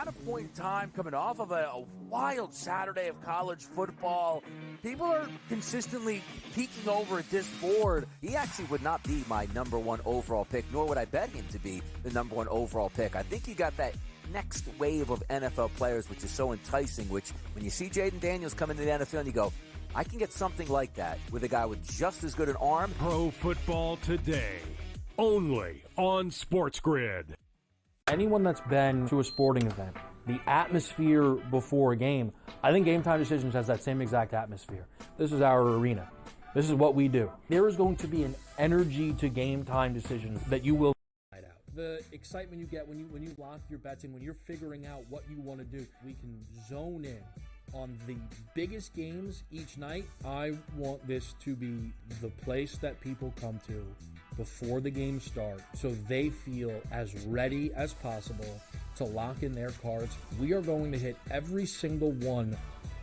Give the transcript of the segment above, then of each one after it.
at a point in time coming off of a wild Saturday of college football. People are consistently peeking over at this board. He actually would not be my number one overall pick, nor would I bet him to be the number one overall pick. I think you got that next wave of NFL players, which is so enticing, which when you see Jaden Daniels come into the NFL and you go, I can get something like that with a guy with just as good an arm. Pro Football Today, only on SportsGrid. Anyone that's been to a sporting event, the atmosphere before a game, I think Game Time Decisions has that same exact atmosphere. This is our arena. This is what we do. There is going to be an energy to Game Time Decisions that you will find out. The excitement you get when you lock your bets in, when you're figuring out what you want to do, we can zone in on the biggest games each night. I want this to be the place that people come to before the game starts so they feel as ready as possible to lock in their cards. We are going to hit every single one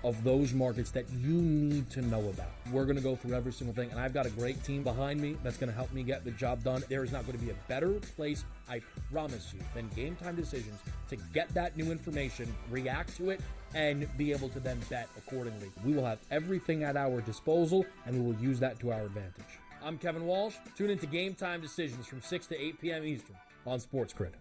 of those markets that you need to know about. We're going to go through every single thing, and I've got a great team behind me that's going to help me get the job done. There is not going to be a better place, I promise you, than Game Time Decisions to get that new information, react to it, and be able to then bet accordingly. We will have everything at our disposal, and we will use that to our advantage. I'm Kevin Walsh. Tune into Game Time Decisions from 6 to 8 p.m. Eastern on SportsGrid.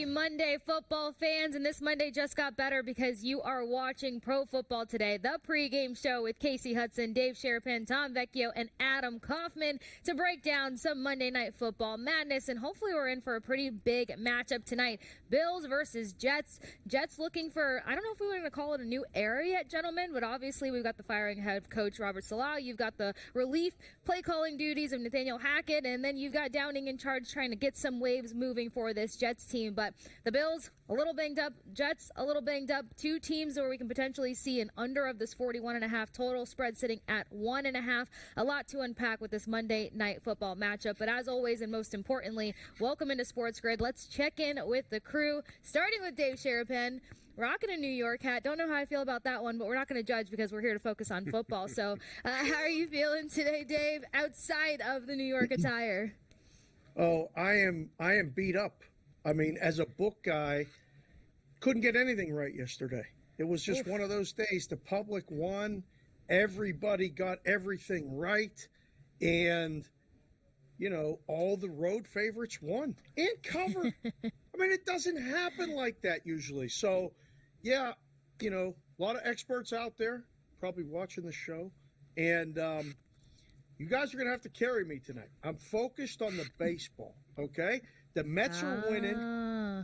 Monday, football fans, and this Monday just got better because you are watching Pro Football Today, the pregame show with Kasey Hudson, Dave Sharapan, Tom Vecchio, and Adam Kaufman to break down some Monday Night Football madness, and hopefully we're in for a pretty big matchup tonight. Bills versus Jets. Jets looking for, I don't know if we were going to call it a new era yet, gentlemen, but obviously we've got the firing head coach Robert Saleh. You've got the relief play calling duties of Nathaniel Hackett, and then you've got Downing in charge trying to get some waves moving for this Jets team. But the Bills, a little banged up. Jets, a little banged up. Two teams where we can potentially see an under of this 41.5 total. Spread sitting at 1.5. A lot to unpack with this Monday Night Football matchup. But as always, and most importantly, welcome into SportsGrid. Let's check in with the crew, starting with Dave Sharapan. Rocking a New York hat. Don't know how I feel about that one, but we're not going to judge because we're here to focus on football. So how are you feeling today, Dave, outside of the New York attire? Oh, I am beat up. I mean, as a book guy, couldn't get anything right yesterday. It was just one of those days. The public won. Everybody got everything right. And, you know, all the road favorites won and covered. I mean, it doesn't happen like that usually. So, yeah, you know, a lot of experts out there probably watching the show. And you guys are going to have to carry me tonight. I'm focused on the baseball, okay? The Mets are winning,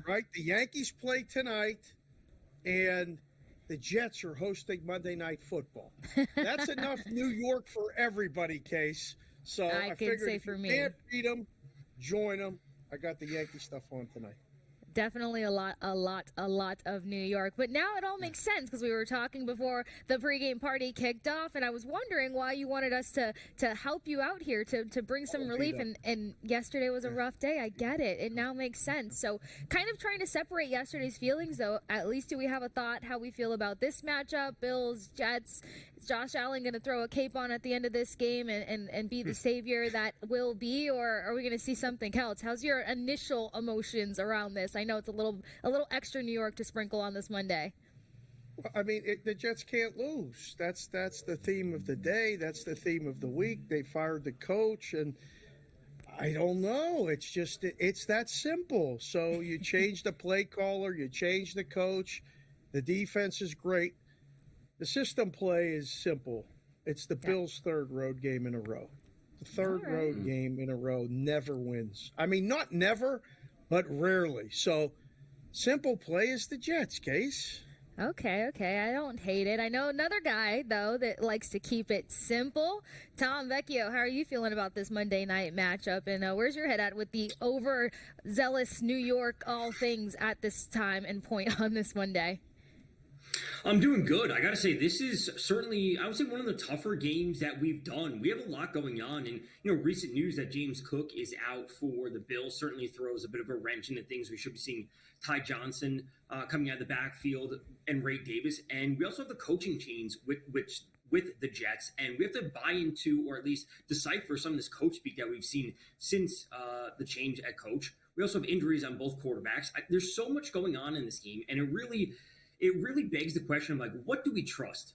right? The Yankees play tonight, and the Jets are hosting Monday Night Football. That's enough New York for everybody, Case. So I figured if you can't beat them, join them. I got the Yankee stuff on tonight. Definitely a lot of New York. But now it all makes sense because we were talking before the pregame party kicked off, and I was wondering why you wanted us to help you out here, to bring some relief. And yesterday was a rough day. I get it. It now makes sense. So kind of trying to separate yesterday's feelings, though. At least do we have a thought how we feel about this matchup? Bills, Jets. Is Josh Allen going to throw a cape on at the end of this game and be the savior that will be, or are we going to see something else? How's your initial emotions around this? I know it's a little extra New York to sprinkle on this Monday. Well, I mean, the Jets can't lose. That's the theme of the day. That's the theme of the week. They fired the coach, and I don't know. It's just it's that simple. So you change the play caller, you change the coach. The defense is great. The system play is simple. It's the Bills' third road game in a row. The third road game in a row never wins. I mean, not never, but rarely. So, simple play is the Jets, Case. Okay. I don't hate it. I know another guy, though, that likes to keep it simple. Tom Vecchio, how are you feeling about this Monday night matchup? And where's your head at with the overzealous New York all things at this time and point on this Monday? I'm doing good. I got to say, this is certainly, I would say, one of the tougher games that we've done. We have a lot going on, and, recent news that James Cook is out for the Bills certainly throws a bit of a wrench into things. We should be seeing Ty Johnson coming out of the backfield and Ray Davis, and we also have the coaching change with the Jets, and we have to buy into, or at least decipher some of this coach speak that we've seen since the change at coach. We also have injuries on both quarterbacks. There's so much going on in this game, and it really begs the question of, what do we trust?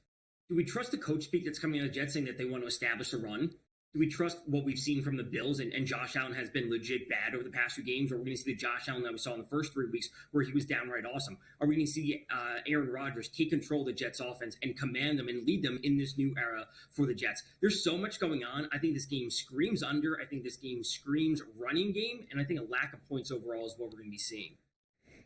Do we trust the coach speak that's coming out of the Jets saying that they want to establish a run? Do we trust what we've seen from the Bills and Josh Allen has been legit bad over the past few games? Or are we going to see the Josh Allen that we saw in the first 3 weeks where he was downright awesome? Are we going to see Aaron Rodgers take control of the Jets offense and command them and lead them in this new era for the Jets? There's so much going on. I think this game screams under. I think this game screams running game. And I think a lack of points overall is what we're going to be seeing.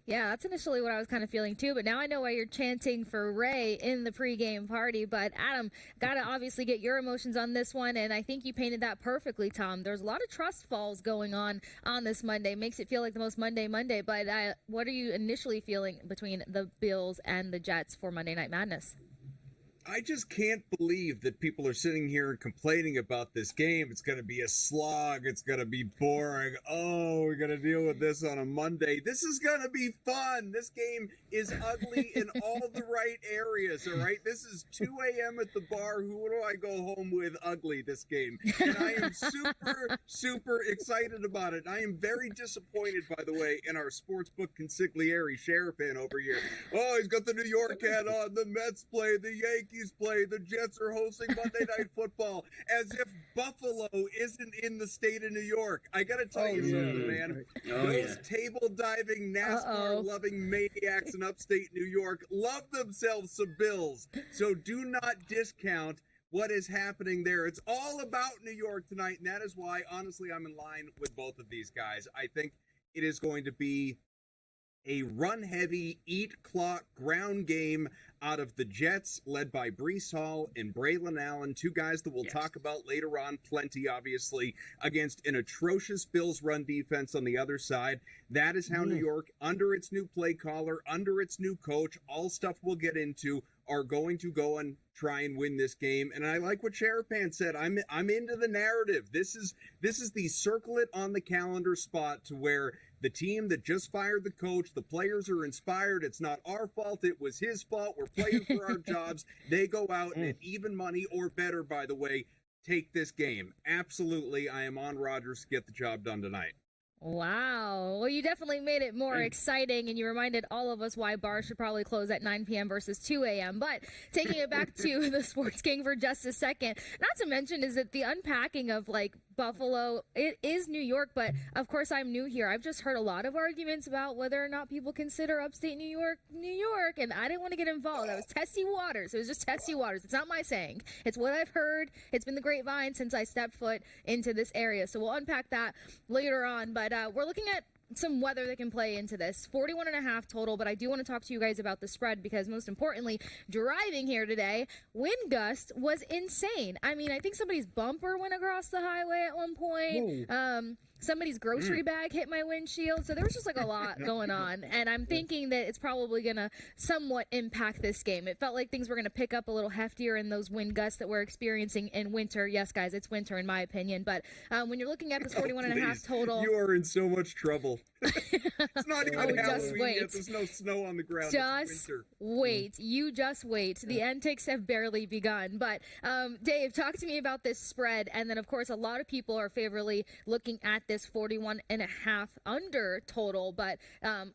Yeah, that's initially what I was kind of feeling too, but now I know why you're chanting for Ray in the pregame party. But Adam, got to obviously get your emotions on this one, and I think you painted that perfectly, Tom. There's a lot of trust falls going on this Monday. Makes it feel like the most Monday, but what are you initially feeling between the Bills and the Jets for Monday Night Madness? I just can't believe that people are sitting here and complaining about this game. It's going to be a slog. It's going to be boring. Oh, we're going to deal with this on a Monday. This is going to be fun. This game is ugly in all the right areas, all right? This is 2 a.m. at the bar. Who do I go home with ugly this game? And I am super, super excited about it. I am very disappointed, by the way, in our sportsbook consigliere, Sharapan over here. Oh, he's got the New York hat on. The Mets play. The Yankees play. The Jets are hosting Monday Night Football, as if Buffalo isn't in the state of New York. I got to tell you something, man. Those table diving, NASCAR loving maniacs in upstate New York love themselves some Bills. So do not discount what is happening there. It's all about New York tonight, and that is why, honestly, I'm in line with both of these guys. I think it is going to be a run-heavy, eat-clock ground game out of the Jets, led by Breece Hall and Braylon Allen, two guys that we'll talk about later on plenty, obviously, against an atrocious Bills run defense on the other side. That is how New York, under its new play caller, under its new coach, all stuff we'll get into, are going to go and try and win this game. And I like what Sharapan said. I'm into the narrative. This is the circle it on the calendar spot to where the team that just fired the coach, the players are inspired. It's not our fault. It was his fault. We're playing for our jobs. They go out and at even money or better, by the way, take this game. Absolutely. I am on Rodgers to get the job done tonight. Wow. Well, you definitely made it more exciting, and you reminded all of us why bars should probably close at 9 p.m. versus 2 a.m. But taking it back to the Sports King for just a second, not to mention is that the unpacking of, Buffalo, it is New York, but of course I'm new here. I've just heard a lot of arguments about whether or not people consider upstate New York, and I didn't want to get involved. That was testy waters. It was just testy waters. It's not my saying. It's what I've heard. It's been the grapevine since I stepped foot into this area. So we'll unpack that later on, but we're looking at some weather that can play into this. 41.5 total, but I do want to talk to you guys about the spread because most importantly, driving here today, wind gust was insane. I mean, I think somebody's bumper went across the highway at one point. Somebody's grocery bag hit my windshield. So there was just a lot going on. And I'm thinking that it's probably going to somewhat impact this game. It felt like things were going to pick up a little heftier in those wind gusts that we're experiencing in winter. Yes, guys, it's winter in my opinion. But when you're looking at this 41.5 total. You are in so much trouble. It's not even Halloween yet. There's no snow on the ground. Just wait. You just wait. The antics have barely begun. But Dave, talk to me about this spread. And then, of course, a lot of people are favorably looking at this 41.5 under total. But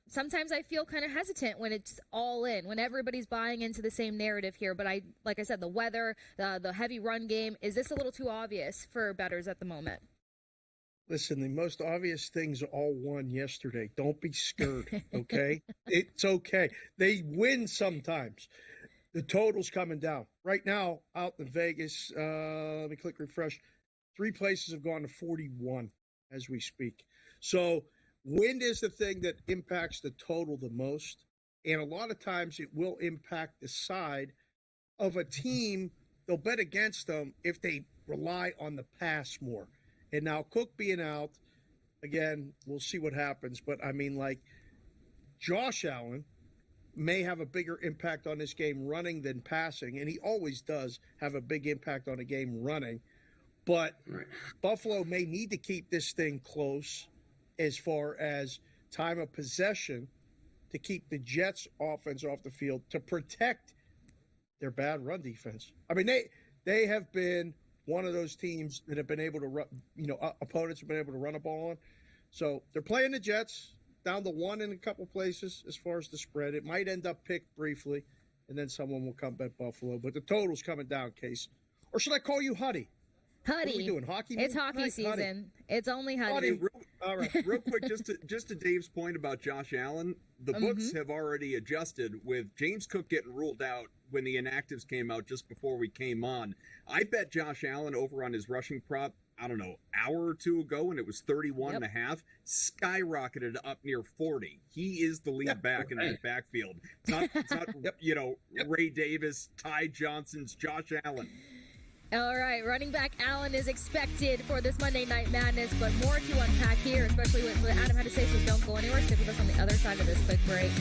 sometimes I feel kind of hesitant when it's all in, when everybody's buying into the same narrative here. But like I said, the weather, the heavy run game, is this a little too obvious for bettors at the moment? Listen, the most obvious things all won yesterday. Don't be scared, okay? It's okay. They win sometimes. The total's coming down. Right now, out in Vegas, let me click refresh. 3 places have gone to 41 as we speak. So wind is the thing that impacts the total the most. And a lot of times it will impact the side of a team. They'll bet against them if they rely on the pass more. And now Cook being out, again, we'll see what happens. But, I mean, like, Josh Allen may have a bigger impact on this game running than passing, and he always does have a big impact on a game running. But Buffalo may need to keep this thing close as far as time of possession to keep the Jets' offense off the field to protect their bad run defense. I mean, they have been one of those teams that have been able to run, opponents have been able to run a ball on. So they're playing the Jets. Down to 1 in a couple places as far as the spread. It might end up picked briefly, and then someone will come bet Buffalo. But the total's coming down, Case. Or should I call you Huddy? Huddy. What are we doing, hockey? It's hockey season. Huddy. It's only Huddy. Huddy, all right, real quick, just to Dave's point about Josh Allen, the books have already adjusted with James Cook getting ruled out when the inactives came out just before we came on. I bet Josh Allen over on his rushing prop, I don't know, hour or two ago, and it was 31 and a half, skyrocketed up near 40. He is the lead back in that backfield. It's not Ray Davis, Ty Johnson's Josh Allen. All right, running back Allen is expected for this Monday Night Madness, but more to unpack here, especially with what Adam had to say, so don't go anywhere. Stick with us on the other side of this quick break.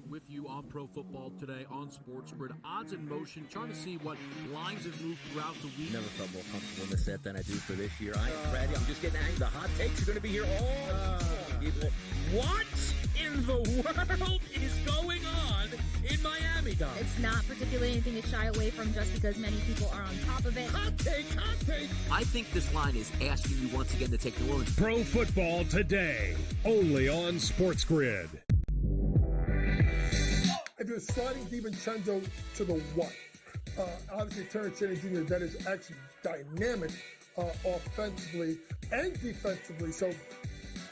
With you on Pro Football Today on SportsGrid. Odds in motion, trying to see what lines have moved throughout the week. Never felt more comfortable in the set than I do for this year. I am ready. I'm just getting angry. The hot takes are going to be here all people. What in the world is going on in Miami, Dom? It's not particularly anything to shy away from just because many people are on top of it. Hot take, hot take. I think this line is asking you once again to take New Orleans. Pro Football Today, only on SportsGrid. I do a sliding DiVincenzo to the 1. Obviously, Terrence Shannon Jr., that is actually dynamic offensively and defensively. So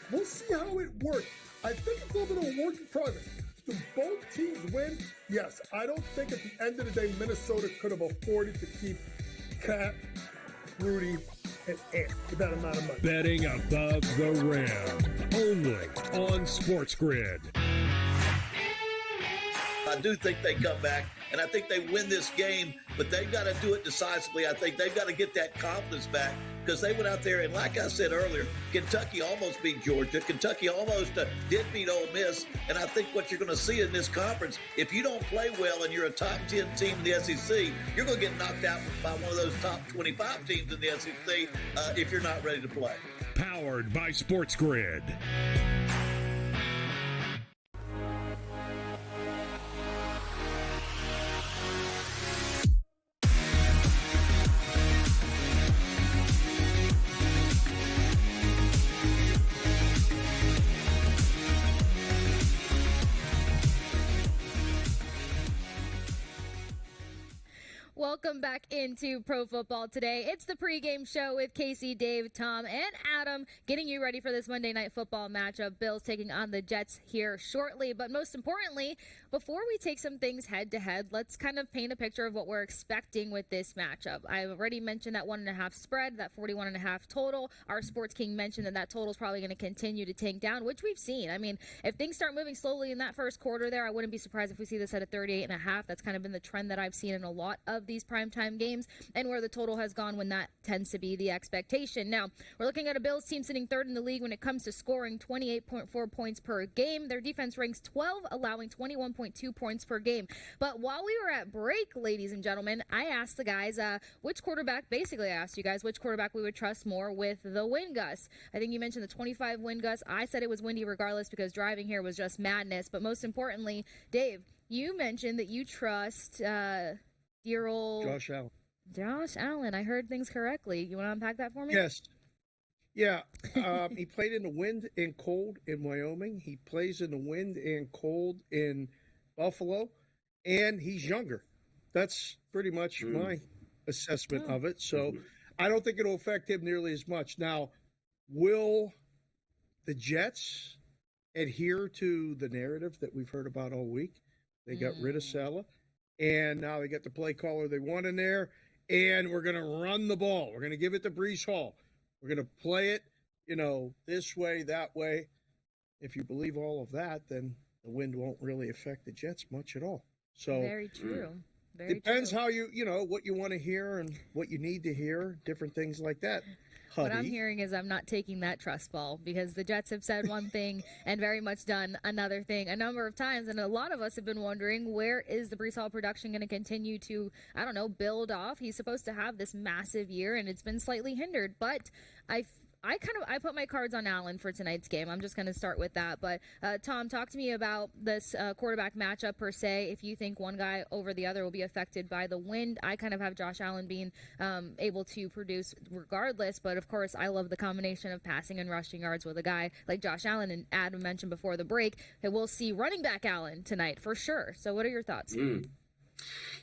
we'll see how it works. I think it's a little bit of a work in progress. Do both teams win? Yes. I don't think at the end of the day, Minnesota could have afforded to keep Cat, Rudy, and Ant with that amount of money. Betting above the rim, only on SportsGrid. I do think they come back, and I think they win this game, but they've got to do it decisively. I think they've got to get that confidence back because they went out there, and like I said earlier, Kentucky almost beat Georgia. Kentucky almost did beat Ole Miss, and I think what you're going to see in this conference, if you don't play well and you're a top 10 team in the SEC, you're going to get knocked out by one of those top 25 teams in the SEC if you're not ready to play. Powered by SportsGrid. Welcome back into Pro Football Today. It's the pregame show with Kasey, Dave, Tom, and Adam, getting you ready for this Monday Night Football matchup. Bills taking on the Jets here shortly. But most importantly, before we take some things head to head, let's kind of paint a picture of what we're expecting with this matchup. I already mentioned that 1.5 spread, that 41.5 total. Our Sports King mentioned that total is probably going to continue to tank down, which we've seen. I mean, if things start moving slowly in that first quarter there, I wouldn't be surprised if we see this at a 38.5. That's kind of been the trend that I've seen in a lot of these primetime games, and where the total has gone when that tends to be the expectation. Now, we're looking at a Bills team sitting third in the league when it comes to scoring, 28.4 points per game. Their defense ranks 12, allowing 21.2 points per game. But while we were at break, ladies and gentlemen, I asked the guys which quarterback, basically I asked you guys which quarterback we would trust more with the wind gusts. I think you mentioned the 25 wind gusts. I said it was windy regardless because driving here was just madness. But most importantly, Dave, you mentioned that you trust dear old Josh Allen. I heard things correctly. You want to unpack that for me? Yes. Yeah, he played in the wind and cold in Wyoming. He plays in the wind and cold in Buffalo, and he's younger. That's pretty much my assessment of it. So I don't think it'll affect him nearly as much. Now, will the Jets adhere to the narrative that we've heard about all week? They got rid of Salah, and now they got the play caller they want in there, and we're going to run the ball. We're going to give it to Breece Hall. We're going to play it, this way, that way. If you believe all of that, then the wind won't really affect the Jets much at all. So very true. Depends how what you want to hear and what you need to hear, different things like that. What I'm hearing is I'm not taking that trust fall because the Jets have said one thing and very much done another thing a number of times. And a lot of us have been wondering, where is the Breece Hall production going to continue to, build off? He's supposed to have this massive year, and it's been slightly hindered. But I put my cards on Allen for tonight's game. I'm just going to start with that. But, Tom, talk to me about this quarterback matchup per se. If you think one guy over the other will be affected by the wind, I kind of have Josh Allen being able to produce regardless. But, of course, I love the combination of passing and rushing yards with a guy like Josh Allen. And Adam mentioned before the break that we'll see running back Allen tonight for sure. So what are your thoughts?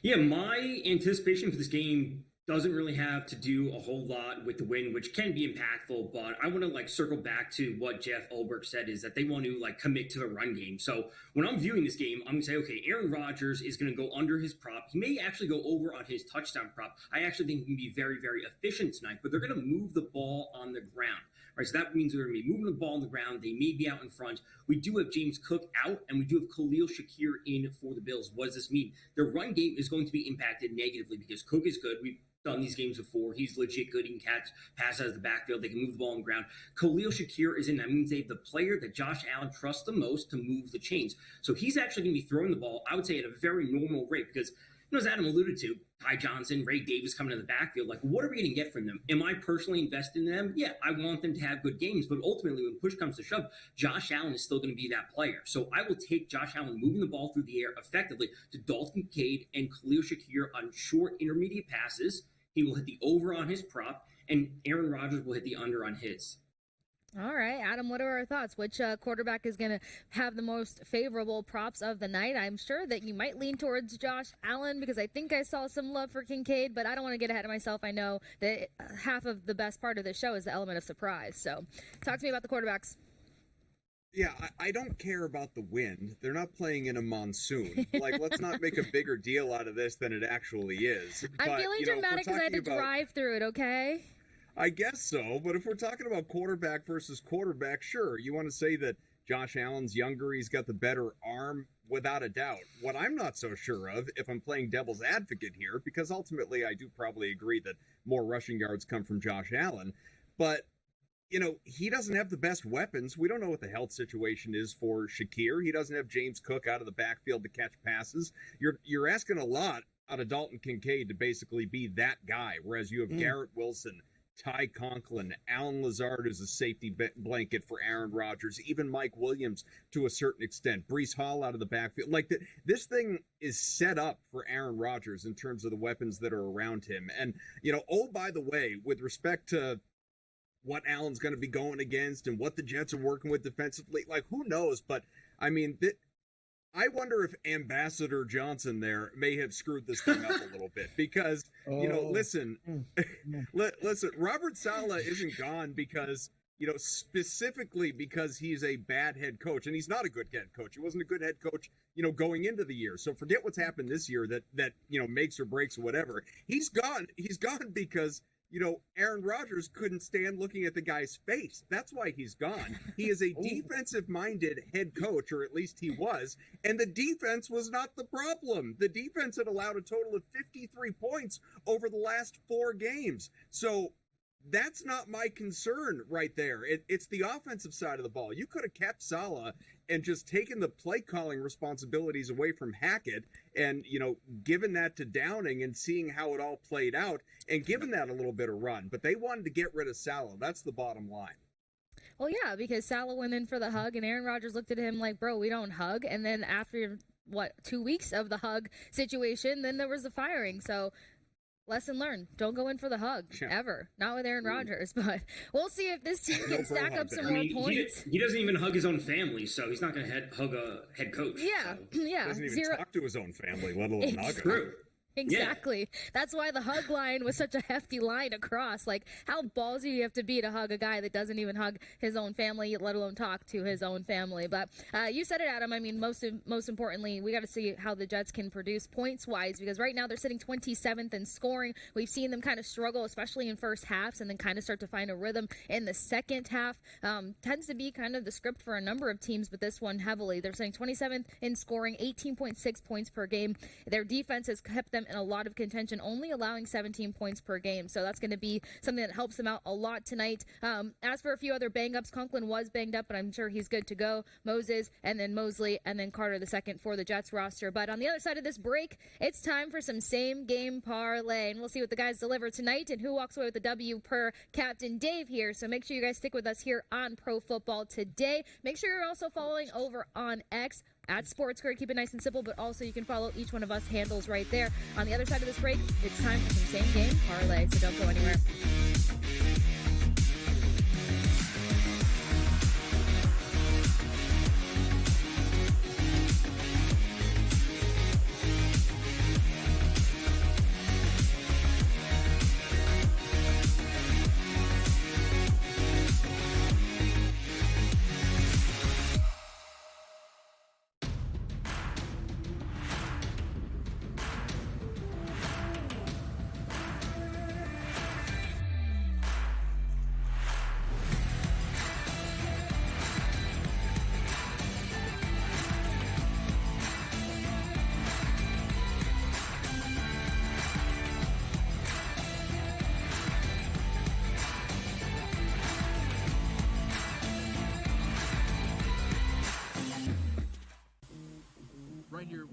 Yeah, my anticipation for this game doesn't really have to do a whole lot with the win, which can be impactful, but I want to circle back to what Jeff Ulbrich said, is that they want to commit to the run game. So when I'm viewing this game, I'm going to say, okay, Aaron Rodgers is going to go under his prop. He may actually go over on his touchdown prop. I actually think he can be very, very efficient tonight, but they're going to move the ball on the ground. Right, so that means they're going to be moving the ball on the ground. They may be out in front. We do have James Cook out, and we do have Khalil Shakir in for the Bills. What does this mean? Their run game is going to be impacted negatively because Cook is good. We've done these games before. He's legit good. He can catch passes out of the backfield. They can move the ball on the ground. Khalil Shakir is in. That means they have the player that Josh Allen trusts the most to move the chains. So he's actually going to be throwing the ball, I would say, at a very normal rate because, as Adam alluded to, Ty Johnson, Ray Davis coming in the backfield, what are we going to get from them? Am I personally invested in them? Yeah, I want them to have good games, but ultimately when push comes to shove, Josh Allen is still going to be that player. So I will take Josh Allen moving the ball through the air effectively to Dalton Kincaid and Khalil Shakir on short intermediate passes. He will hit the over on his prop, and Aaron Rodgers will hit the under on his. All right, Adam, what are our thoughts? Which quarterback is going to have the most favorable props of the night? I'm sure that you might lean towards Josh Allen because I think I saw some love for Kincaid, but I don't want to get ahead of myself. I know that half of the best part of the show is the element of surprise. So talk to me about the quarterbacks. Yeah, I don't care about the wind. They're not playing in a monsoon. Let's not make a bigger deal out of this than it actually is. I'm feeling dramatic because I had to drive through it, okay? I guess so, but if we're talking about quarterback versus quarterback, sure. You want to say that Josh Allen's younger, he's got the better arm, without a doubt. What I'm not so sure of, if I'm playing devil's advocate here, because ultimately I do probably agree that more rushing yards come from Josh Allen, but he doesn't have the best weapons. We don't know what the health situation is for Shakir. He doesn't have James Cook out of the backfield to catch passes. You're asking a lot out of Dalton Kincaid to basically be that guy, whereas you have Garrett Wilson, Ty Conklin, Alan Lazard is a safety blanket for Aaron Rodgers, even Mike Williams to a certain extent, Breece Hall out of the backfield. This thing is set up for Aaron Rodgers in terms of the weapons that are around him. And, by the way, with respect to what Allen's going to be going against and what the Jets are working with defensively, who knows? But, I mean, I wonder if Ambassador Johnson there may have screwed this thing up a little bit because, listen, Robert Saleh isn't gone because specifically because he's a bad head coach, and he's not a good head coach. He wasn't a good head coach, going into the year. So forget what's happened this year that makes or breaks or whatever. He's gone because Aaron Rodgers couldn't stand looking at the guy's face. That's why he's gone. He is a defensive-minded head coach, or at least he was, and the defense was not the problem. The defense had allowed a total of 53 points over the last 4 games. So that's not my concern right there. It's the offensive side of the ball. You could have kept Saleh and just taken the play calling responsibilities away from Hackett and, given that to Downing and seeing how it all played out and given that a little bit of run. But they wanted to get rid of Saleh. That's the bottom line. Well, yeah, because Saleh went in for the hug and Aaron Rodgers looked at him like, bro, we don't hug. And then after, 2 weeks of the hug situation, then there was the firing. So lesson learned. Don't go in for the hug, ever. Not with Aaron Rodgers, but we'll see if this team can stack up some more points. He doesn't even hug his own family, so he's not going to hug a head coach. Yeah, so. yeah. Doesn't even talk to his own family, let alone hug him. True. Exactly. Yeah. That's why the hug line was such a hefty line across. Like, how ballsy do you have to be to hug a guy that doesn't even hug his own family, let alone talk to his own family? But you said it, Adam. I mean, most importantly, we got to see how the Jets can produce points-wise, because right now they're sitting 27th in scoring. We've seen them kind of struggle, especially in first halves, and then kind of start to find a rhythm in the second half. Tends to be kind of the script for a number of teams, but this one heavily. They're sitting 27th in scoring, 18.6 points per game. Their defense has kept them in a lot of contention, only allowing 17 points per game. So that's going to be something that helps them out a lot tonight. As for a few other bang-ups, Conklin was banged up, but I'm sure he's good to go. Moses, and then Mosley, and then Carter II for the Jets roster. But on the other side of this break, it's time for some same-game parlay, and we'll see what the guys deliver tonight and who walks away with the W per Captain Dave here. So make sure you guys stick with us here on Pro Football Today. Make sure you're also following over on X at SportsGrid. Keep it nice and simple, but also you can follow each one of us handles right there. On the other side of this break, it's time for some same-game parlay, so don't go anywhere.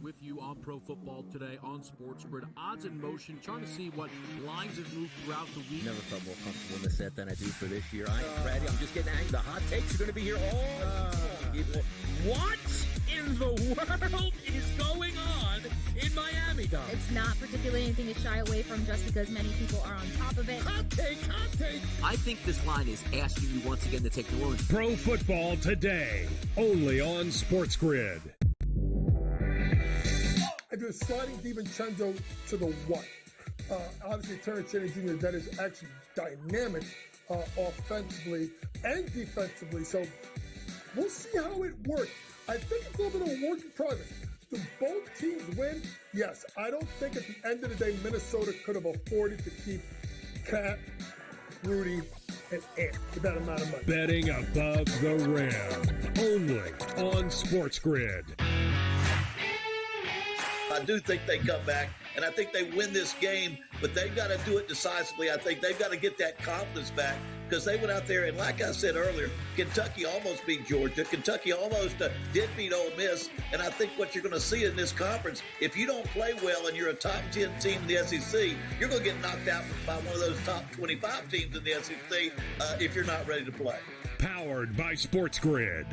With you on Pro Football Today on SportsGrid. Odds in motion, trying to see what lines have moved throughout the week. Never felt more comfortable in the set than I do for this year. I am ready. I'm just getting angry. The hot takes are going to be here all people. What in the world is going on in Miami, Dom? It's not particularly anything to shy away from just because many people are on top of it. Hot take, hot take. I think this line is asking you once again to take New Orleans. Pro Football Today, only on SportsGrid. I do a sliding DiVincenzo to the one. Obviously, Terrence Shannon Jr., that is actually dynamic offensively and defensively. So we'll see how it works. I think it's a little bit of a work in progress. Do both teams win? Yes. I don't think at the end of the day, Minnesota could have afforded to keep Cat, Rudy, and Ant with that amount of money. Betting above the rim, only on SportsGrid. I do think they come back, and I think they win this game, but they've got to do it decisively. I think they've got to get that confidence back because they went out there, and like I said earlier, Kentucky almost beat Georgia. Kentucky almost did beat Ole Miss, and I think what you're going to see in this conference, if you don't play well and you're a top 10 team in the SEC, you're going to get knocked out by one of those top 25 teams in the SEC if you're not ready to play. Powered by SportsGrid.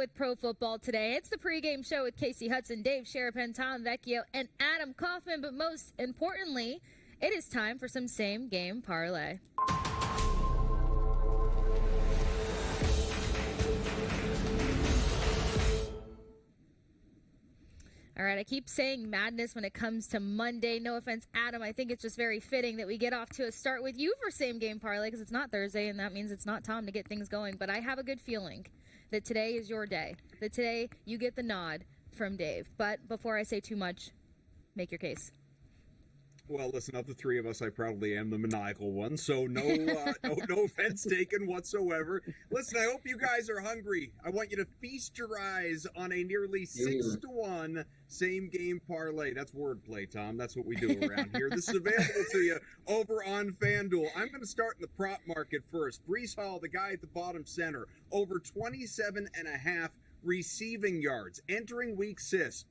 with Pro Football Today. It's the pregame show with Kasey Hudson, Dave Sharapan, Tom Vecchio, and Adam Kaufman. But most importantly, it is time for some same game parlay. All right, I keep saying madness when it comes to Monday. No offense, Adam. I think it's just very fitting that we get off to a start with you for same game parlay because it's not Thursday, and that means it's not Tom to get things going. But I have a good feeling that today is your day, that today you get the nod from Dave. But before I say too much, make your case. Well, listen, of the three of us, I probably am the maniacal one, so no offense taken whatsoever. Listen, I hope you guys are hungry. I want you to feast your eyes on a nearly 6-1 same-game parlay. That's wordplay, Tom. That's what we do around here. This is available to you over on FanDuel. I'm going to start in the prop market first. Breece Hall, the guy at the bottom center, over 27.5 receiving yards entering week 6.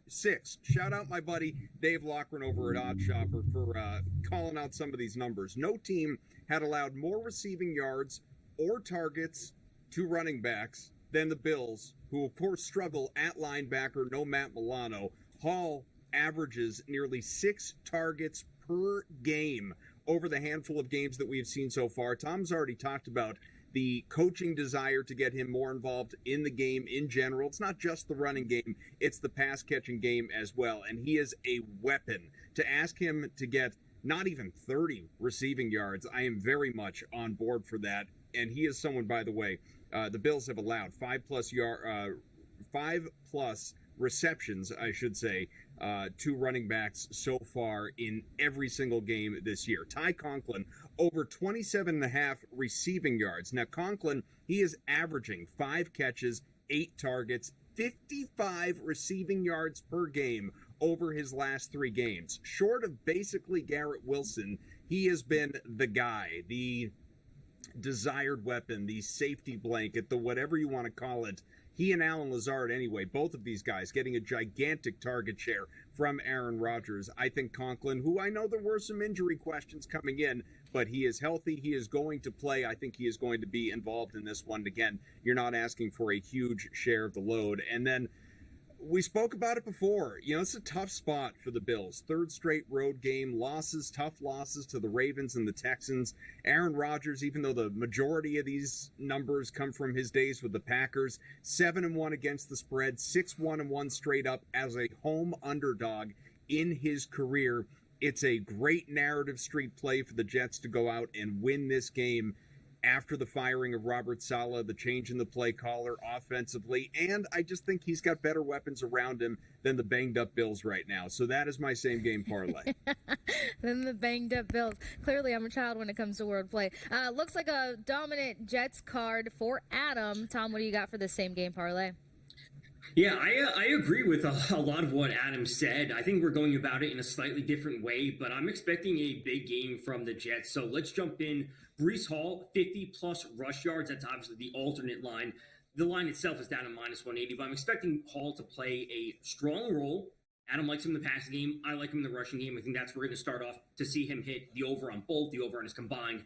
Shout out my buddy Dave Loughran over at OddsShopper for calling out some of these numbers. No team had allowed more receiving yards or targets to running backs than the Bills, who of course struggle at linebacker, no Matt Milano. Hall averages nearly 6 targets per game over the handful of games that we've seen so far. Tom's already talked about the coaching desire to get him more involved in the game in general. It's not just the running game, it's the pass-catching game as well, and he is a weapon. To ask him to get not even 30 receiving yards, I am very much on board for that, and he is someone, by the way, the Bills have allowed 5+ receptions, I should say, to running backs so far in every single game this year. Ty Conklin, over 27.5 receiving yards. Now, Conklin, he is averaging 5 catches, 8 targets, 55 receiving yards per game over his last 3 games. Short of basically Garrett Wilson, he has been the guy, the desired weapon, the safety blanket, the whatever you want to call it. He and Alan Lazard, anyway, both of these guys getting a gigantic target share from Aaron Rodgers. I think Conklin, who I know there were some injury questions coming in, but he is healthy. He is going to play. I think he is going to be involved in this one. Again, you're not asking for a huge share of the load. And then we spoke about it before. You know, it's a tough spot for the Bills. 3rd straight road game, losses, tough losses to the Ravens and the Texans. Aaron Rodgers, even though the majority of these numbers come from his days with the Packers, 7-1 against the spread, 6-1-1 straight up as a home underdog in his career. It's a great narrative street play for the Jets to go out and win this game after the firing of Robert Saleh, the change in the play caller offensively, and I just think he's got better weapons around him than the banged-up Bills right now. So that is my same-game parlay. Than the banged-up Bills. Clearly, I'm a child when it comes to wordplay. Looks like a dominant Jets card for Adam. Tom, what do you got for this same-game parlay? Yeah, I agree with a lot of what Adam said. I think we're going about it in a slightly different way, but I'm expecting a big game from the Jets. So let's jump in. Breece Hall, 50-plus rush yards. That's obviously the alternate line. The line itself is down to -180, but I'm expecting Hall to play a strong role. Adam likes him in the passing game. I like him in the rushing game. I think that's where we're going to start off to see him hit the over on both, the over on his combined.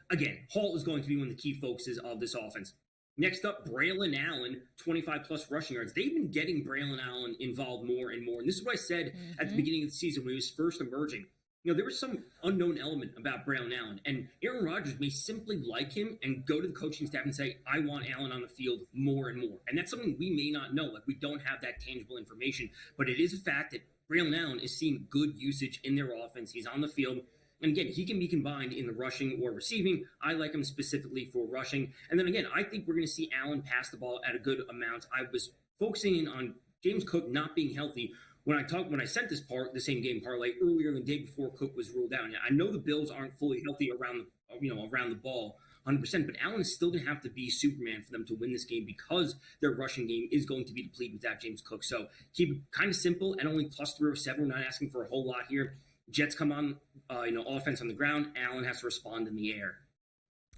Again, Hall is going to be one of the key focuses of this offense. Next up, Braylon Allen, 25-plus rushing yards. They've been getting Braylon Allen involved more and more. And this is what I said at the beginning of the season when he was first emerging. You know, there was some unknown element about Braylon Allen. And Aaron Rodgers may simply like him and go to the coaching staff and say, I want Allen on the field more and more. And that's something we may not know. Like, we don't have that tangible information. But it is a fact that Braylon Allen is seeing good usage in their offense. He's on the field. And again, he can be combined in the rushing or receiving. I like him specifically for rushing. And then again, I think we're going to see Allen pass the ball at a good amount. I was focusing in on James Cook not being healthy when I sent the same game parlay earlier the day before Cook was ruled out. I know the Bills aren't fully healthy around the ball 100%, but Allen is still going to have to be Superman for them to win this game because their rushing game is going to be depleted without James Cook. So keep it kind of simple and only +3 or 7. We're not asking for a whole lot here. Jets come on, offense on the ground. Allen has to respond in the air.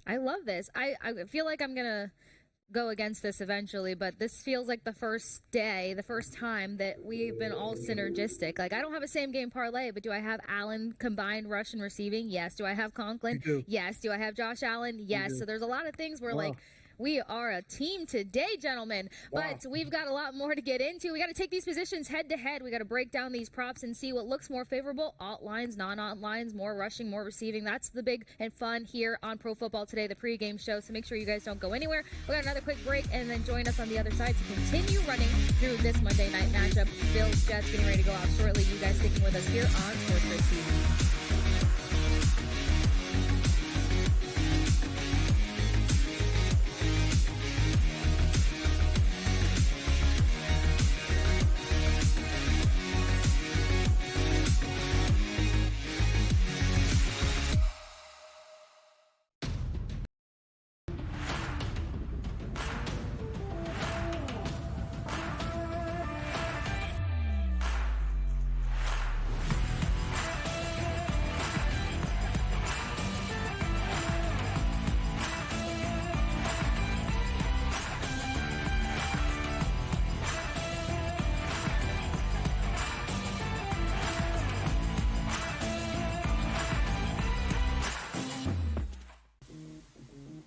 I love this. I feel like I'm going to go against this eventually, but this feels like the first time that we've been all synergistic. Like, I don't have a same game parlay, but do I have Allen combined rush and receiving? Yes. Do I have Conklin? Yes. Do I have Josh Allen? Yes. So there's a lot of things where like We are a team today, gentlemen. Wow. But we've got a lot more to get into. We got to take these positions head to head. We got to break down these props and see what looks more favorable. Alt lines, non-alt lines, more rushing, more receiving. That's the big and fun here on Pro Football Today, the pregame show. So make sure you guys don't go anywhere. We got another quick break, and then join us on the other side to continue running through this Monday night matchup. Bills, Jets getting ready to go out shortly. You guys sticking with us here on SportsGrid TV.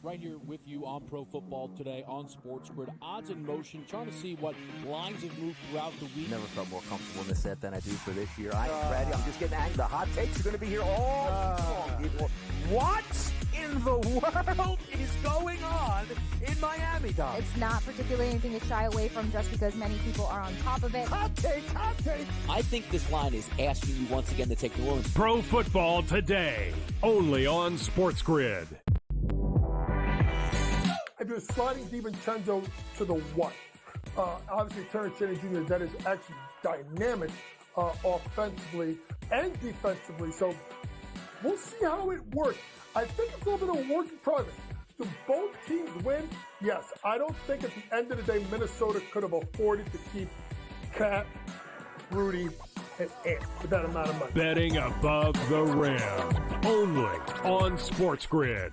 Right here with you on Pro Football Today on SportsGrid. Odds in motion, trying to see what lines have moved throughout the week. Never felt more comfortable in this set than I do for this year. I am ready. I'm just getting angry. The hot takes are going to be here all long, people. What in the world is going on in Miami, Dom? It's not particularly anything to shy away from just because many people are on top of it. Hot take, hot take. I think this line is asking you once again to take New Orleans. Pro Football Today, only on SportsGrid. I do a sliding DiVincenzo to the one. Obviously, Terrence Jennings Jr., that is actually dynamic offensively and defensively. So we'll see how it works. I think it's a little bit of a work in progress. Do both teams win? Yes. I don't think at the end of the day, Minnesota could have afforded to keep Cat, Rudy, and Ant with that amount of money. Betting above the rim, only on SportsGrid.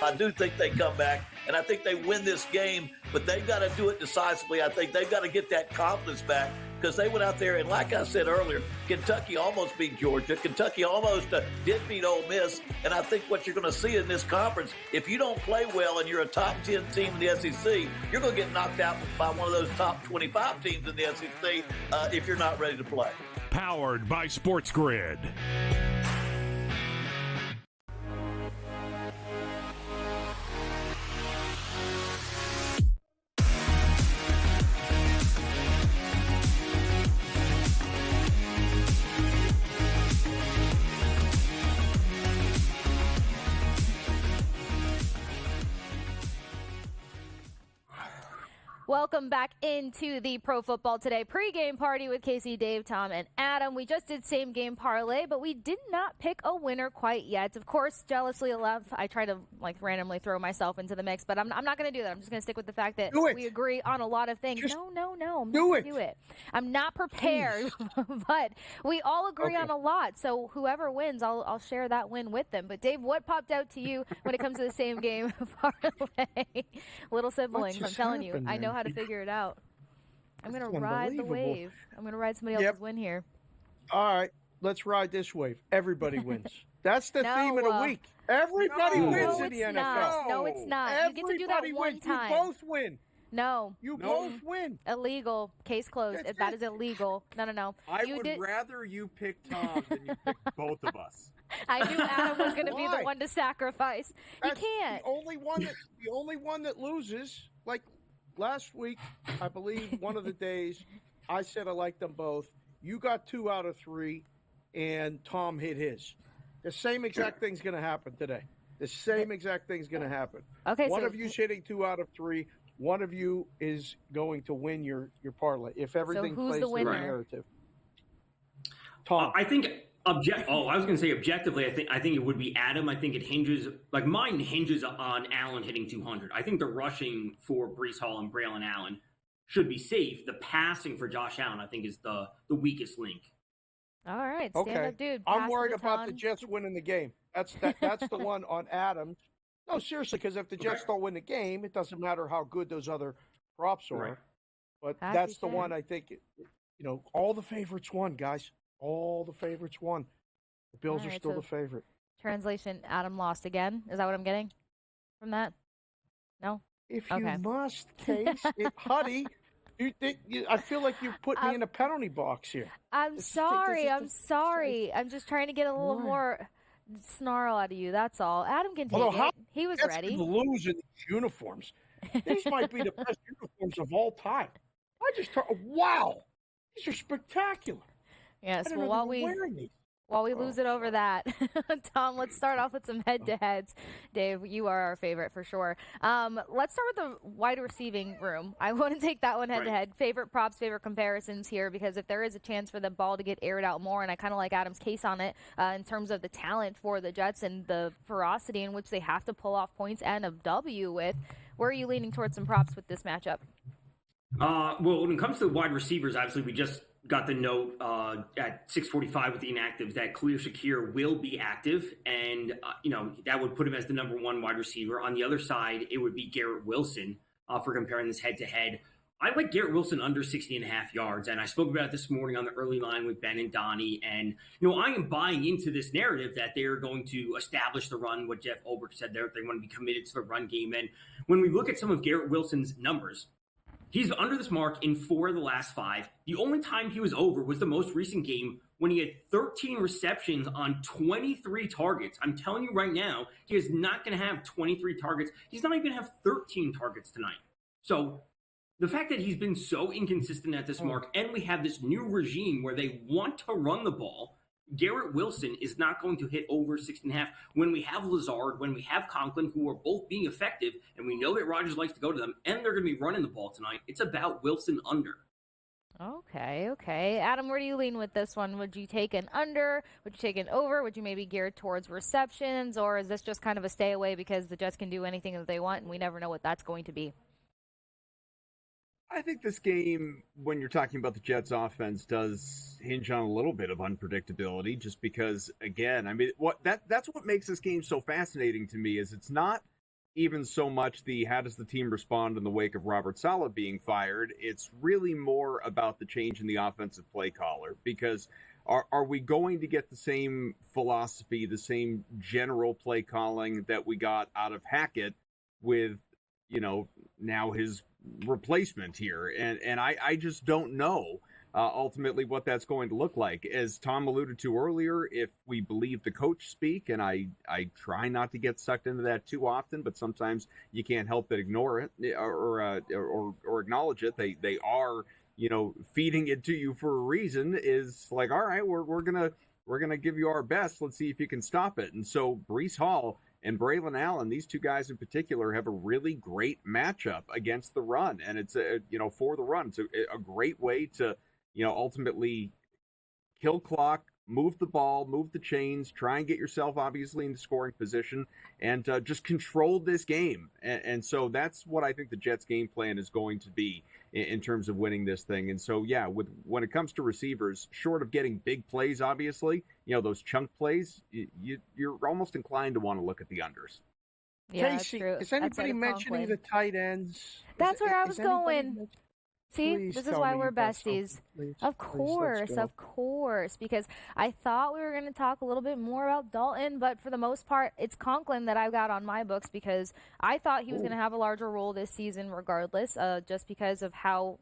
I do think they come back, and I think they win this game, but they've got to do it decisively. I think they've got to get that confidence back because they went out there, and like I said earlier, Kentucky almost beat Georgia. Kentucky almost did beat Ole Miss, and I think what you're going to see in this conference, if you don't play well and you're a top 10 team in the SEC, you're going to get knocked out by one of those top 25 teams in the SEC if you're not ready to play. Powered by SportsGrid. Welcome back into the Pro Football Today pregame party with Kasey, Dave, Tom, and Adam. We just did same game parlay, but we did not pick a winner quite yet. Of course, jealously enough, I try to randomly throw myself into the mix, but I'm not going to do that. I'm just going to stick with the fact that we agree on a lot of things. No. I'm not going to do it. I'm not prepared, but we all agree on a lot. So whoever wins, I'll share that win with them. But Dave, what popped out to you when it comes to the same game parlay? Little siblings, I'm telling you. I know how to figure it out. I'm going to ride the wave. I'm going to ride somebody else's win here. All right, let's ride this wave. Everybody wins. That's the theme of the week. Everybody wins in the NFL. No, it's not. Everybody you get to do that one time. You both win. No. You both win. Illegal. Case closed. That is illegal. No. I would rather you pick Tom than you pick both of us. I knew Adam was going to be the one to sacrifice. That's you can't. The only one that loses, like last week, I believe one of the days, I said I liked them both. You got 2 out of 3, and Tom hit his. The same exact thing's going to happen today. The same exact thing's going to happen. Okay, one of you's hitting 2 out of 3. One of you is going to win your parlay if everything plays the narrative. Tom, I think. I was going to say objectively. I think it would be Adam. I think it hinges mine hinges on Allen hitting 200. I think the rushing for Breece Hall and Braylon Allen should be safe. The passing for Josh Allen, I think, is the weakest link. All right, stand up, dude. I'm worried about the Jets winning the game. That's the one on Adams. No, seriously, because if the Jets don't win the game, it doesn't matter how good those other props are. Right. But that's the one I think. All the favorites won, guys. All the favorites won. The Bills are still the favorite. Translation, Adam lost again. Is that what I'm getting? from that? No? If Okay. you must, Case, Huddy, I feel like you put me in a penalty box here. I'm sorry. I'm just trying to get a little more snarl out of you. That's all. Adam can take it. He was ready. To lose in these uniforms. These might be the best uniforms of all time. Wow, these are spectacular. Yes. Well, while we lose it over that, Tom, let's start off with some head-to-heads. Dave, you are our favorite for sure. Let's start with the wide receiving room. I want to take that one head-to-head. Favorite props, favorite comparisons here, because if there is a chance for the ball to get aired out more, and I kind of like Adam's case on it in terms of the talent for the Jets and the ferocity in which they have to pull off points and a W with, where are you leaning towards some props with this matchup? Well, when it comes to the wide receivers, obviously we just got the note at 6:45 with the inactives that Khalil Shakir will be active, and that would put him as the number one wide receiver. On the other side, it would be Garrett Wilson for comparing this head-to-head. I like Garrett Wilson under 60.5 yards, and I spoke about it this morning on the early line with Ben and Donnie, and I am buying into this narrative that they are going to establish the run, what Jeff Ulbrich said there, they want to be committed to the run game. And when we look at some of Garrett Wilson's numbers, he's under this mark in 4 of the last 5. The only time he was over was the most recent game when he had 13 receptions on 23 targets. I'm telling you right now, he is not going to have 23 targets. He's not even going to have 13 targets tonight. So the fact that he's been so inconsistent at this mark, and we have this new regime where they want to run the ball, Garrett Wilson is not going to hit over 6.5 when we have Lazard, when we have Conklin, who are both being effective, and we know that Rodgers likes to go to them, and they're going to be running the ball tonight. It's about Wilson under. Okay. Adam, where do you lean with this one? Would you take an under? Would you take an over? Would you maybe gear towards receptions? Or is this just kind of a stay away because the Jets can do anything that they want, and we never know what that's going to be? I think this game, when you're talking about the Jets offense, does hinge on a little bit of unpredictability just because, again, I mean, that's what makes this game so fascinating to me is it's not even so much how does the team respond in the wake of Robert Saleh being fired. It's really more about the change in the offensive play caller because are we going to get the same philosophy, the same general play calling that we got out of Hackett with, now his replacement here, and I just don't know ultimately what that's going to look like. As Tom alluded to earlier, if we believe the coach speak, and I try not to get sucked into that too often, but sometimes you can't help but ignore it or acknowledge it. They are feeding it to you for a reason. Is like, all right, we're gonna give you our best. Let's see if you can stop it. And so Breece Hall and Braylon Allen, these two guys in particular, have a really great matchup against the run. And it's, for the run, it's a great way to, ultimately kill clock, move the ball, move the chains, try and get yourself obviously into scoring position, and just control this game. And so that's what I think the Jets' game plan is going to be in terms of winning this thing. And so, yeah, when it comes to receivers, short of getting big plays, obviously, those chunk plays, you're almost inclined to want to look at the unders. Yeah, Casey, true. is anybody mentioning the tight ends? That's where I was going. See, Please this is tell why me we're about something, besties. please. Of Please, let's course, go. because I thought we were going to talk a little bit more about Dalton, but for the most part, it's Conklin that I've got on my books because I thought he was going to have a larger role this season regardless, just because of how,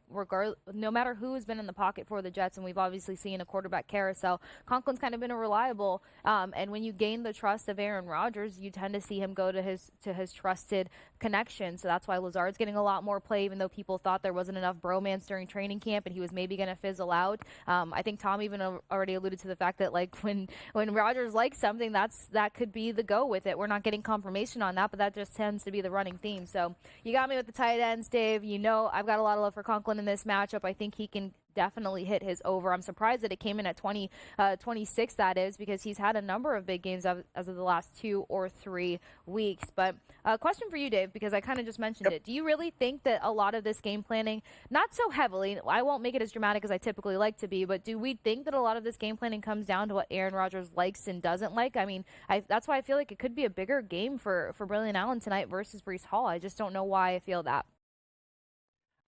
no matter who has been in the pocket for the Jets, and we've obviously seen a quarterback carousel, Conklin's kind of been a reliable, and when you gain the trust of Aaron Rodgers, you tend to see him go to his trusted connection, so that's why Lazard's getting a lot more play, even though people thought there wasn't enough bromance during training camp and he was maybe going to fizzle out. I think Tom even already alluded to the fact that like when Rodgers likes something, that could be the go with it. We're not getting confirmation on that, but that just tends to be the running theme. So you got me with the tight ends, Dave. I've got a lot of love for Conklin in this matchup. I think he can definitely hit his over. I'm surprised that it came in at 26, that is, because he's had a number of big games as of the last 2 or 3 weeks. But a question for you, Dave, because I kind of just mentioned it. Do you really think that a lot of this game planning, not so heavily, I won't make it as dramatic as I typically like to be, but do we think that a lot of this game planning comes down to what Aaron Rodgers likes and doesn't like? I mean, that's why I feel like it could be a bigger game for Braylon Allen tonight versus Breece Hall. I just don't know why I feel that.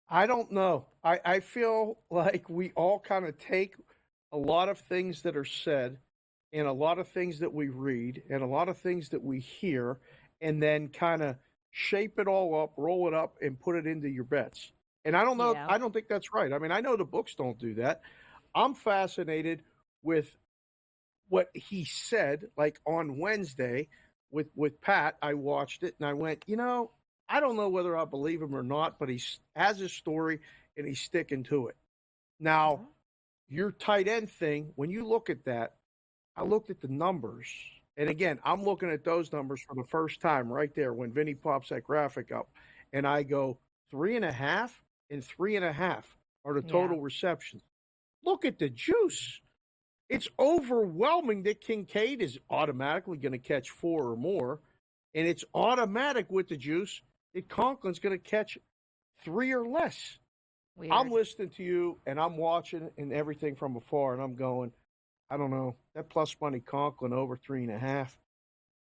I don't know. I feel like we all kind of take a lot of things that are said and a lot of things that we read and a lot of things that we hear and then kind of shape it all up, roll it up, and put it into your bets. And I don't know. Yeah. I don't think that's right. I mean, I know the books don't do that. I'm fascinated with what he said, like on Wednesday with Pat. I watched it and I went, I don't know whether I believe him or not, but he has his story and he's sticking to it. Now, your tight end thing, when you look at that, I looked at the numbers. And again, I'm looking at those numbers for the first time right there when Vinny pops that graphic up. And I go 3.5 and 3.5 are the total receptions. Look at the juice. It's overwhelming that Kincaid is automatically going to catch 4 or more. And it's automatic with the juice that Conklin's going to catch 3 or less. Weird. I'm listening to you and I'm watching and everything from afar and I'm going, I don't know, that plus money Conklin over 3.5,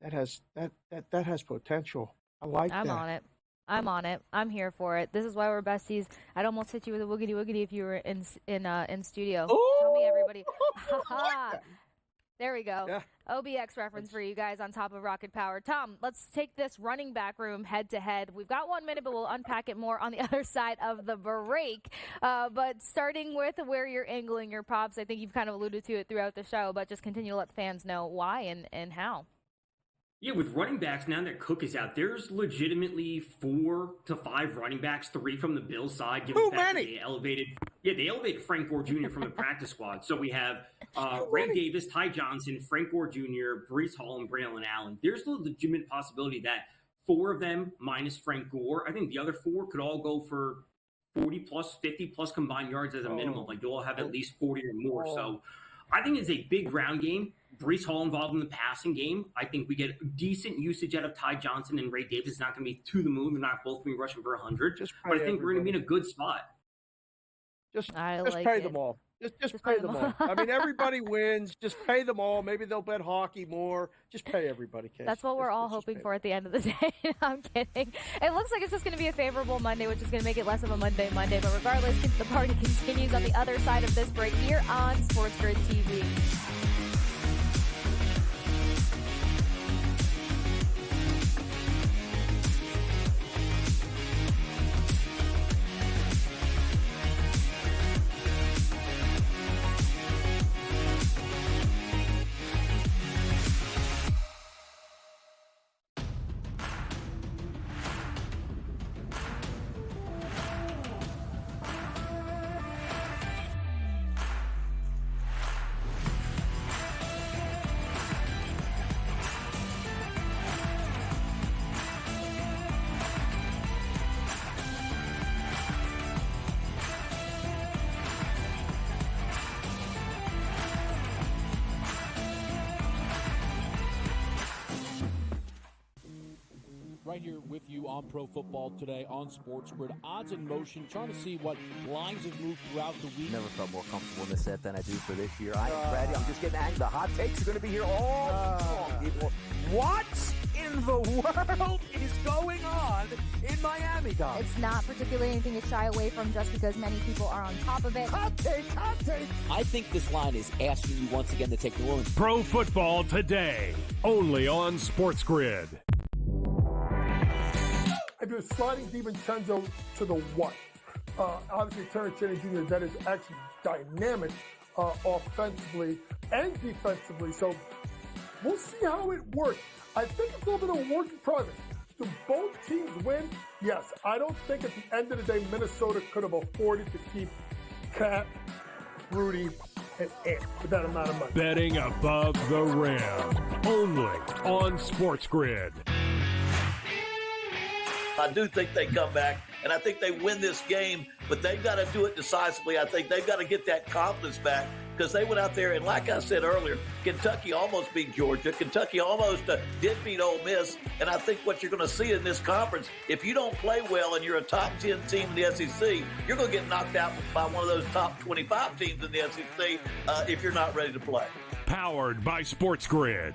that has potential. I like that. I'm on it. I'm here for it. This is why we're besties. I'd almost hit you with a woogity woogity if you were in studio. Ooh, Tell me, everybody. I like There we go. Yeah. OBX reference for you guys on top of Rocket Power. Tom, let's take this running back room head to head. We've got 1 minute, but we'll unpack it more on the other side of the break. But starting with where you're angling your props, I think you've kind of alluded to it throughout the show, but just continue to let the fans know why and how. Yeah, with running backs, now that Cook is out, there's legitimately 4 to 5 running backs, 3 from the Bills side. Given the fact that they elevated Frank Gore Jr. from the practice squad. So we have Ray Davis, Ty Johnson, Frank Gore Jr., Breece Hall, and Braylon Allen. There's the legitimate possibility that 4 of them, minus Frank Gore, I think the other 4 could all go for 40-plus, 50-plus combined yards as a minimum. Like, they'll all have at least 40 or more. So I think it's a big ground game. Breece Hall involved in the passing game. I think we get decent usage out of Ty Johnson and Ray Davis. It's not going to be to the moon. They're not both going to be rushing for 100. But I think we're going to be in a good spot. Just pay them all. Just pay them all. I mean, everybody wins. Just pay them all. Maybe they'll bet hockey more. Just pay everybody, Kasey. That's what we're all hoping for at the end of the day. I'm kidding. It looks like it's just going to be a favorable Monday, which is going to make it less of a Monday. But regardless, the party continues on the other side of this break here on SportsGrid TV. Right here with you on Pro Football Today on SportsGrid. Odds in motion, trying to see what lines have moved throughout the week. Never felt more comfortable in this set than I do for this year. I am ready. I'm just getting angry. The hot takes are going to be here all long, people. What in the world is going on in Miami, Dom? It's not particularly anything to shy away from just because many people are on top of it. Hot take. I think this line is asking you once again to take New Orleans. Pro Football Today, only on SportsGrid. I do a sliding DiVincenzo to the 1. Obviously, Terrence Jennings Jr., that is actually dynamic offensively and defensively. So we'll see how it works. I think it's a little bit of a work in progress. Do both teams win? Yes. I don't think at the end of the day, Minnesota could have afforded to keep Cat, Rudy, and Ant with that amount of money. Betting above the rim, only on SportsGrid. I do think they come back, and I think they win this game, but they've got to do it decisively. I think they've got to get that confidence back because they went out there, and like I said earlier, Kentucky almost beat Georgia. Kentucky almost did beat Ole Miss, and I think what you're going to see in this conference, if you don't play well and you're a top 10 team in the SEC, you're going to get knocked out by one of those top 25 teams in the SEC if you're not ready to play. Powered by SportsGrid.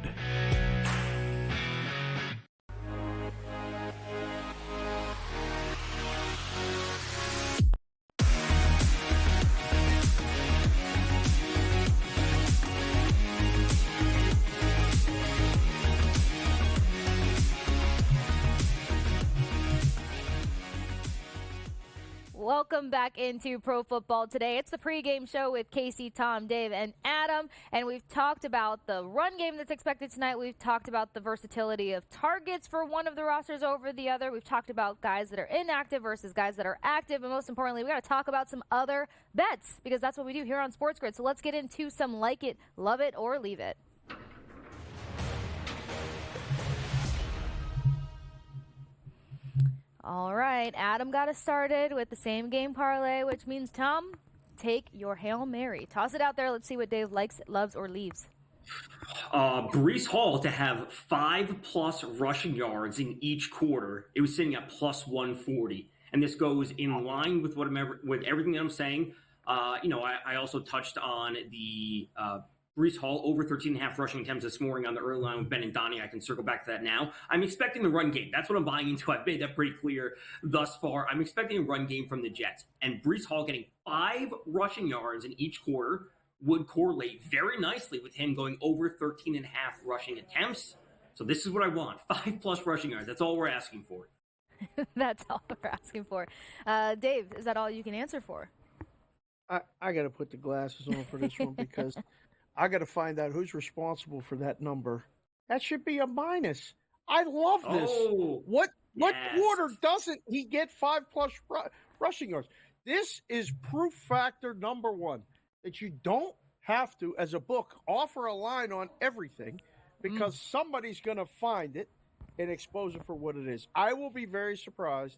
Welcome back into Pro Football Today. It's the pregame show with Kasey, Tom, Dave, and Adam. And we've talked about the run game that's expected tonight. We've talked about the versatility of targets for one of the rosters over the other. We've talked about guys that are inactive versus guys that are active. And most importantly, we got to talk about some other bets because that's what we do here on SportsGrid. So let's get into some like it, love it, or leave it. All right, Adam got us started with the same game parlay, which means, Tom, take your Hail Mary. Toss it out there. Let's see what Dave likes, loves, or leaves. Breece Hall to have 5+ rushing yards in each quarter. It was sitting at plus 140. And this goes in line with with everything that I'm saying. I also touched on the Breece Hall over 13.5 rushing attempts this morning on the early line with Ben and Donnie. I can circle back to that now. I'm expecting the run game. That's what I'm buying into. I've made that pretty clear thus far. I'm expecting a run game from the Jets. And Breece Hall getting 5 rushing yards in each quarter would correlate very nicely with him going over 13.5 rushing attempts. So this is what I want. 5+ rushing yards. That's all we're asking for. That's all we're asking for. Dave, is that all you can answer for? I got to put the glasses on for this one because I got to find out who's responsible for that number. That should be a minus. I love this. Oh, what yes. quarter doesn't he get 5+ rushing yards? This is proof factor number one that you don't have to, as a book, offer a line on everything because somebody's going to find it and expose it for what it is. I will be very surprised,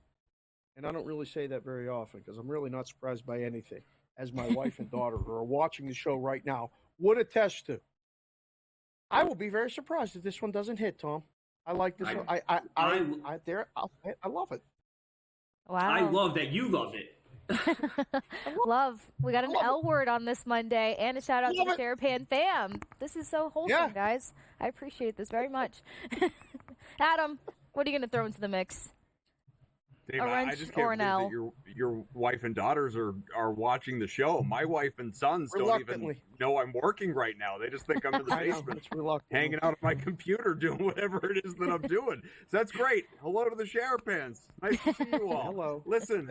and I don't really say that very often because I'm really not surprised by anything, as my wife and daughter who are watching the show right now would attest to. I will be very surprised if this one doesn't hit, Tom. I like this one. I love it. Wow. I love that you love it. Love. We got an L word on this Monday, and a shout out to the Sharapan fam. This is so wholesome, guys. I appreciate this very much. Adam, what are you going to throw into the mix? Dave, I just can't believe that your wife and daughters are watching the show. My wife and sons don't even know I'm working right now. They just think I'm in the basement hanging out on my computer doing whatever it is that I'm doing. So that's great. Hello to the Sharapans. Nice to see you all. Hello. Listen,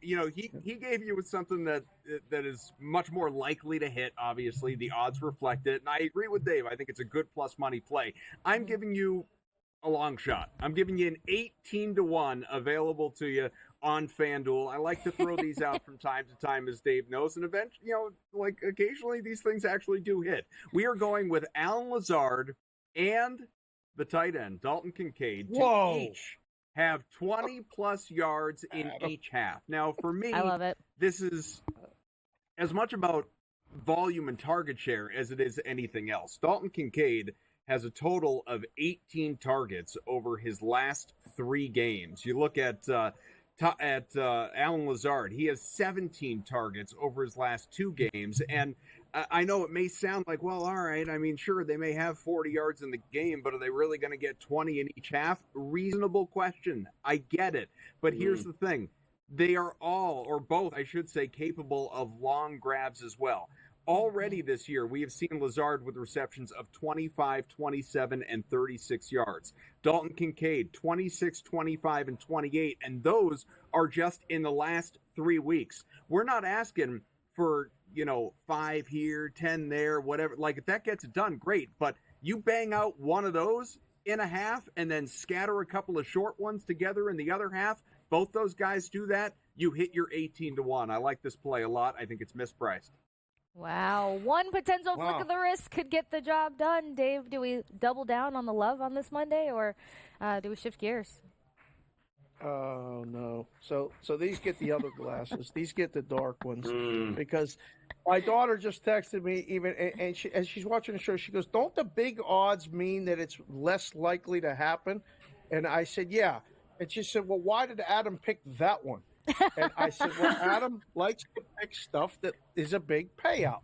he gave you something that is much more likely to hit, obviously. The odds reflect it. And I agree with Dave. I think it's a good plus money play. I'm giving you a long shot. I'm giving you an 18-1 available to you on FanDuel. I like to throw these out from time to time, as Dave knows, and eventually, occasionally these things actually do hit. We are going with Alan Lazard and the tight end, Dalton Kincaid, to each have 20+ yards in each half. Now, for me, I love it. This is as much about volume and target share as it is anything else. Dalton Kincaid has a total of 18 targets over his last 3 games. You look at Alan Lazard, he has 17 targets over his last 2 games. And I know it may sound like, well, all right, I mean, sure, they may have 40 yards in the game, but are they really going to get 20 in each half? Reasonable question. I get it. But here's the thing. They are all, or both, I should say, capable of long grabs as well. Already this year, we have seen Lazard with receptions of 25, 27, and 36 yards. Dalton Kincaid, 26, 25, and 28, and those are just in the last 3 weeks. We're not asking for, 5 here, 10 there, whatever. Like, if that gets it done, great. But you bang out one of those in a half and then scatter a couple of short ones together in the other half, both those guys do that, you hit your 18-1. I like this play a lot. I think it's mispriced. Wow. One potential flick of the wrist could get the job done. Dave, do we double down on the love on this Monday, or do we shift gears? Oh, no. So these get the other glasses. These get the dark ones. Because my daughter just texted me, and as she's watching the show, she goes, don't the big odds mean that it's less likely to happen? And I said, yeah. And she said, well, why did Adam pick that one? And I said, well, Adam likes to pick stuff that is a big payout.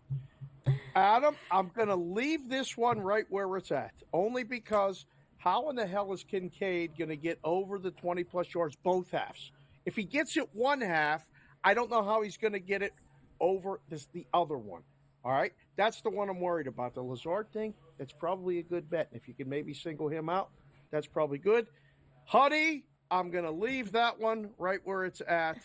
Adam, I'm going to leave this one right where it's at, only because how in the hell is Kincaid going to get over the 20+ yards both halves? If he gets it one half, I don't know how he's going to get it over the other one. All right? That's the one I'm worried about. The Lazard thing, it's probably a good bet. If you can maybe single him out, that's probably good. Huddy, I'm going to leave that one right where it's at.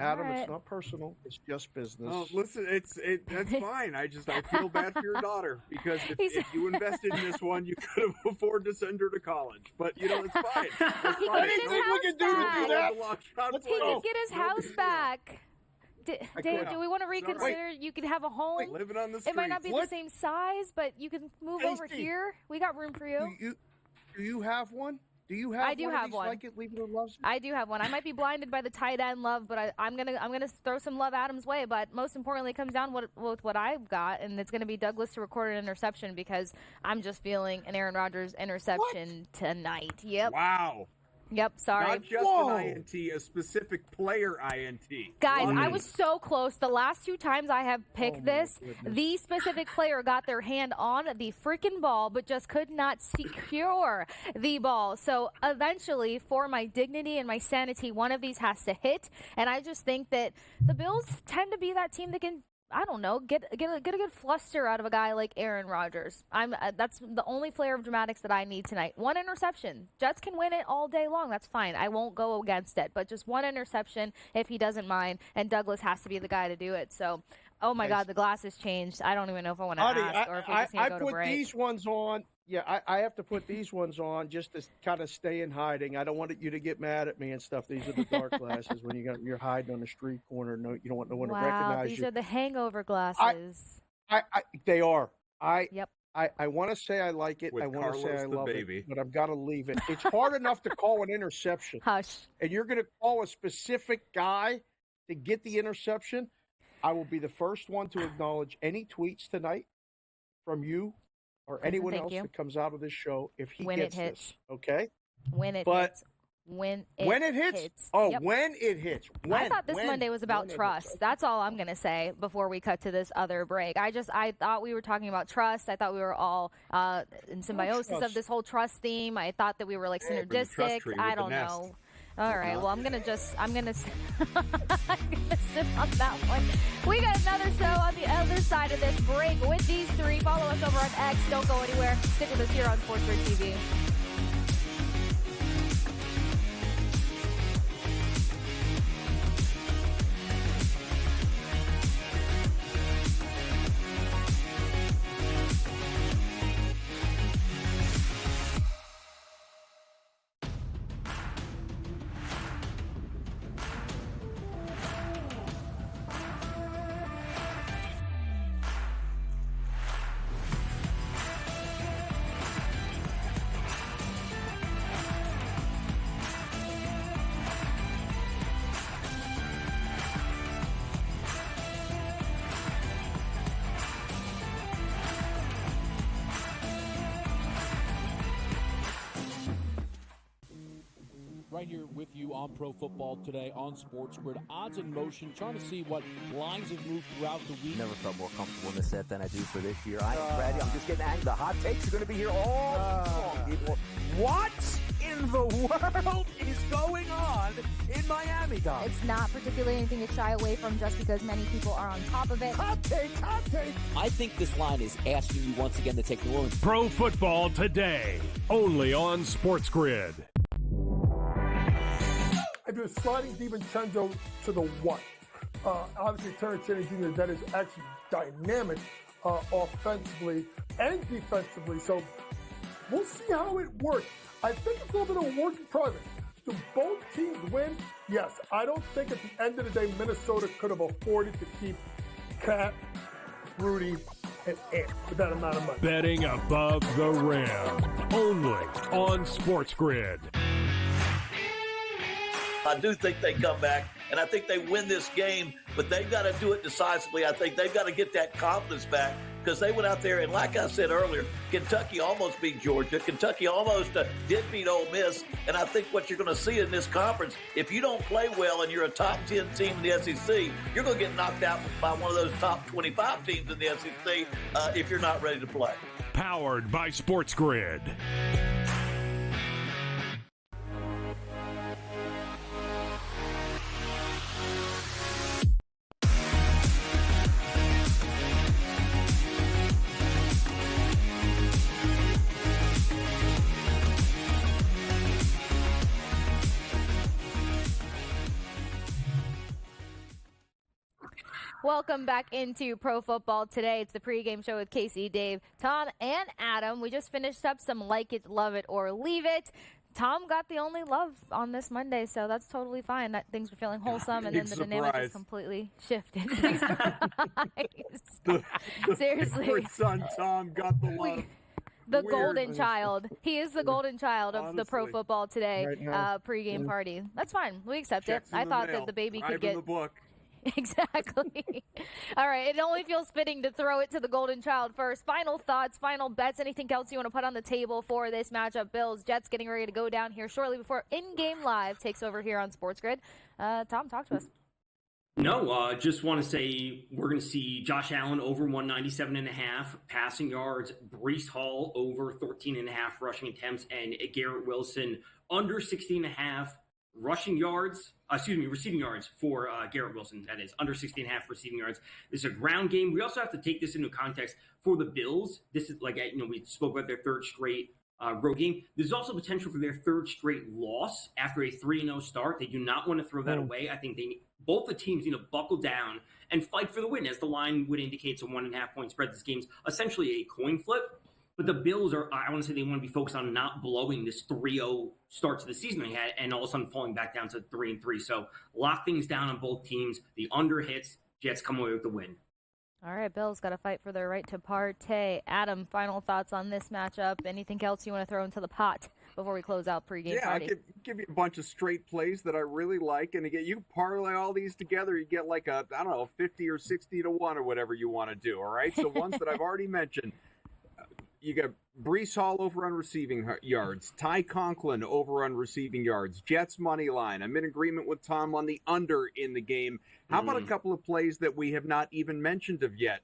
Adam, right. it's not personal. It's just business. Oh, listen, that's fine. I feel bad for your daughter because if you invested in this one, you could have afforded to send her to college. But it's fine. That's He fine. can get his house back. He can get his house back. Dave, do we want to reconsider? You could have a home. Living on the streets. It might not be the same size, but you can move over here. We got room for you. Do you have one? Do you have? I do have one. Like it, Leave It or Loves It? I do have one. I might be blinded by the tight end love, but I'm gonna throw some love Adam's way. But most importantly, it comes down with what I've got, and it's gonna be Douglas to record an interception because I'm just feeling an Aaron Rodgers interception tonight. Yep. Wow. Yep, sorry. Not just an INT, a specific player INT. Guys, I was so close. The last 2 times I have picked this, the specific player got their hand on the freaking ball, but just could not secure the ball. So eventually, for my dignity and my sanity, one of these has to hit. And I just think that the Bills tend to be that team that can, I don't know, get a good fluster out of a guy like Aaron Rodgers. That's the only flair of dramatics that I need tonight. 1 interception. Jets can win it all day long. That's fine. I won't go against it. But just 1 interception if he doesn't mind. And Douglas has to be the guy to do it. So, oh my God, the glass has changed. I don't even know if I want to ask or if we just need to go to break. I put these ones on. Yeah, I have to put these ones on just to kind of stay in hiding. I don't want you to get mad at me and stuff. These are the dark glasses when you're hiding on the street corner. No, you don't want no one to recognize you. These are the hangover glasses. They are. Yep. I want to say I like it. With I want to say I love baby. it, but I've got to leave it. It's hard enough to call an interception. Hush. And you're going to call a specific guy to get the interception. I will be the first one to acknowledge any tweets tonight from you or anyone else that comes out of this show if he gets this. Okay? When it hits. When it hits. Oh, yep. When it hits. I thought this Monday was about trust. That's all I'm going to say before we cut to this other break. I thought we were talking about trust. I thought we were all in symbiosis of this whole trust theme. I thought that we were like synergistic. I don't know. All right, well, I'm gonna sit on that one. We got another show on the other side of this break with these 3. Follow us over on X. Don't go anywhere. Stick with us here on SportsGrid TV. Right here with you on Pro Football Today on SportsGrid. Odds in motion, trying to see what lines have moved throughout the week. Never felt more comfortable in this set than I do for this year. Brady, I'm just getting angry. The hot takes are going to be here all people. What in the world is going on in Miami, Dom? It's not particularly anything to shy away from just because many people are on top of it. Hot take. I think this line is asking you once again to take New Orleans. Pro Football Today, only on SportsGrid. I do a sliding DiVincenzo to the 1. Obviously, Terrence Channing Jr., that is actually dynamic offensively and defensively. So we'll see how it works. I think it's a little bit of a work in progress. Do both teams win? Yes. I don't think at the end of the day, Minnesota could have afforded to keep Cat, Rudy, and Ant with that amount of money. Betting above the rim, only on SportsGrid. I do think they come back, and I think they win this game, but they've got to do it decisively. I think they've got to get that confidence back because they went out there, and like I said earlier, Kentucky almost beat Georgia. Kentucky almost did beat Ole Miss, and I think what you're going to see in this conference, if you don't play well and you're a top 10 team in the SEC, you're going to get knocked out by one of those top 25 teams in the SEC if you're not ready to play. Powered by SportsGrid. Welcome back into Pro Football Today. It's the pregame show with Kasey, Dave, Tom, and Adam. We just finished up some Like It, Love It, or Leave It. Tom got the only love on this Monday, so that's totally fine. Things were feeling wholesome, and then the dynamic just completely shifted. Seriously. Favorite son, Tom, got the love. The golden child. He is the golden child of the Pro Football Today pregame party. That's fine. We accept it. I thought that the baby could get the book. Exactly. All right. It only feels fitting to throw it to the golden child first. Final thoughts, final bets, anything else you want to put on the table for this matchup? Bills, Jets getting ready to go down here shortly before In-Game Live takes over here on SportsGrid. Tom, talk to us. No, just want to say we're going to see Josh Allen over 197.5 passing yards, Breece Hall over 13.5 rushing attempts, and Garrett Wilson under 60.5 receiving yards for Garrett Wilson. That is under 60.5 receiving yards. This is a ground game. We also have to take this into context for the Bills. This is like, we spoke about their third straight road game. There's also potential for their third straight loss after a 3-0 start. They do not want to throw that away. I think both the teams need to buckle down and fight for the win. As the line would indicate, it's a 1.5 point spread. This game's essentially a coin flip. But the Bills I want to say they want to be focused on not blowing this 3-0 start to the season they had and all of a sudden falling back down to 3-3. So lock things down on both teams. The under hits, Jets come away with the win. All right, Bills got to fight for their right to partay. Adam, final thoughts on this matchup? Anything else you want to throw into the pot before we close out pregame party? Yeah, I'll give you a bunch of straight plays that I really like. And again, you parlay all these together, you get like 50 or 60 to 1 or whatever you want to do, all right? So ones that I've already mentioned. You got Breece Hall over on receiving yards. Ty Conklin over on receiving yards. Jets money line. I'm in agreement with Tom on the under in the game. How about a couple of plays that we have not even mentioned of yet?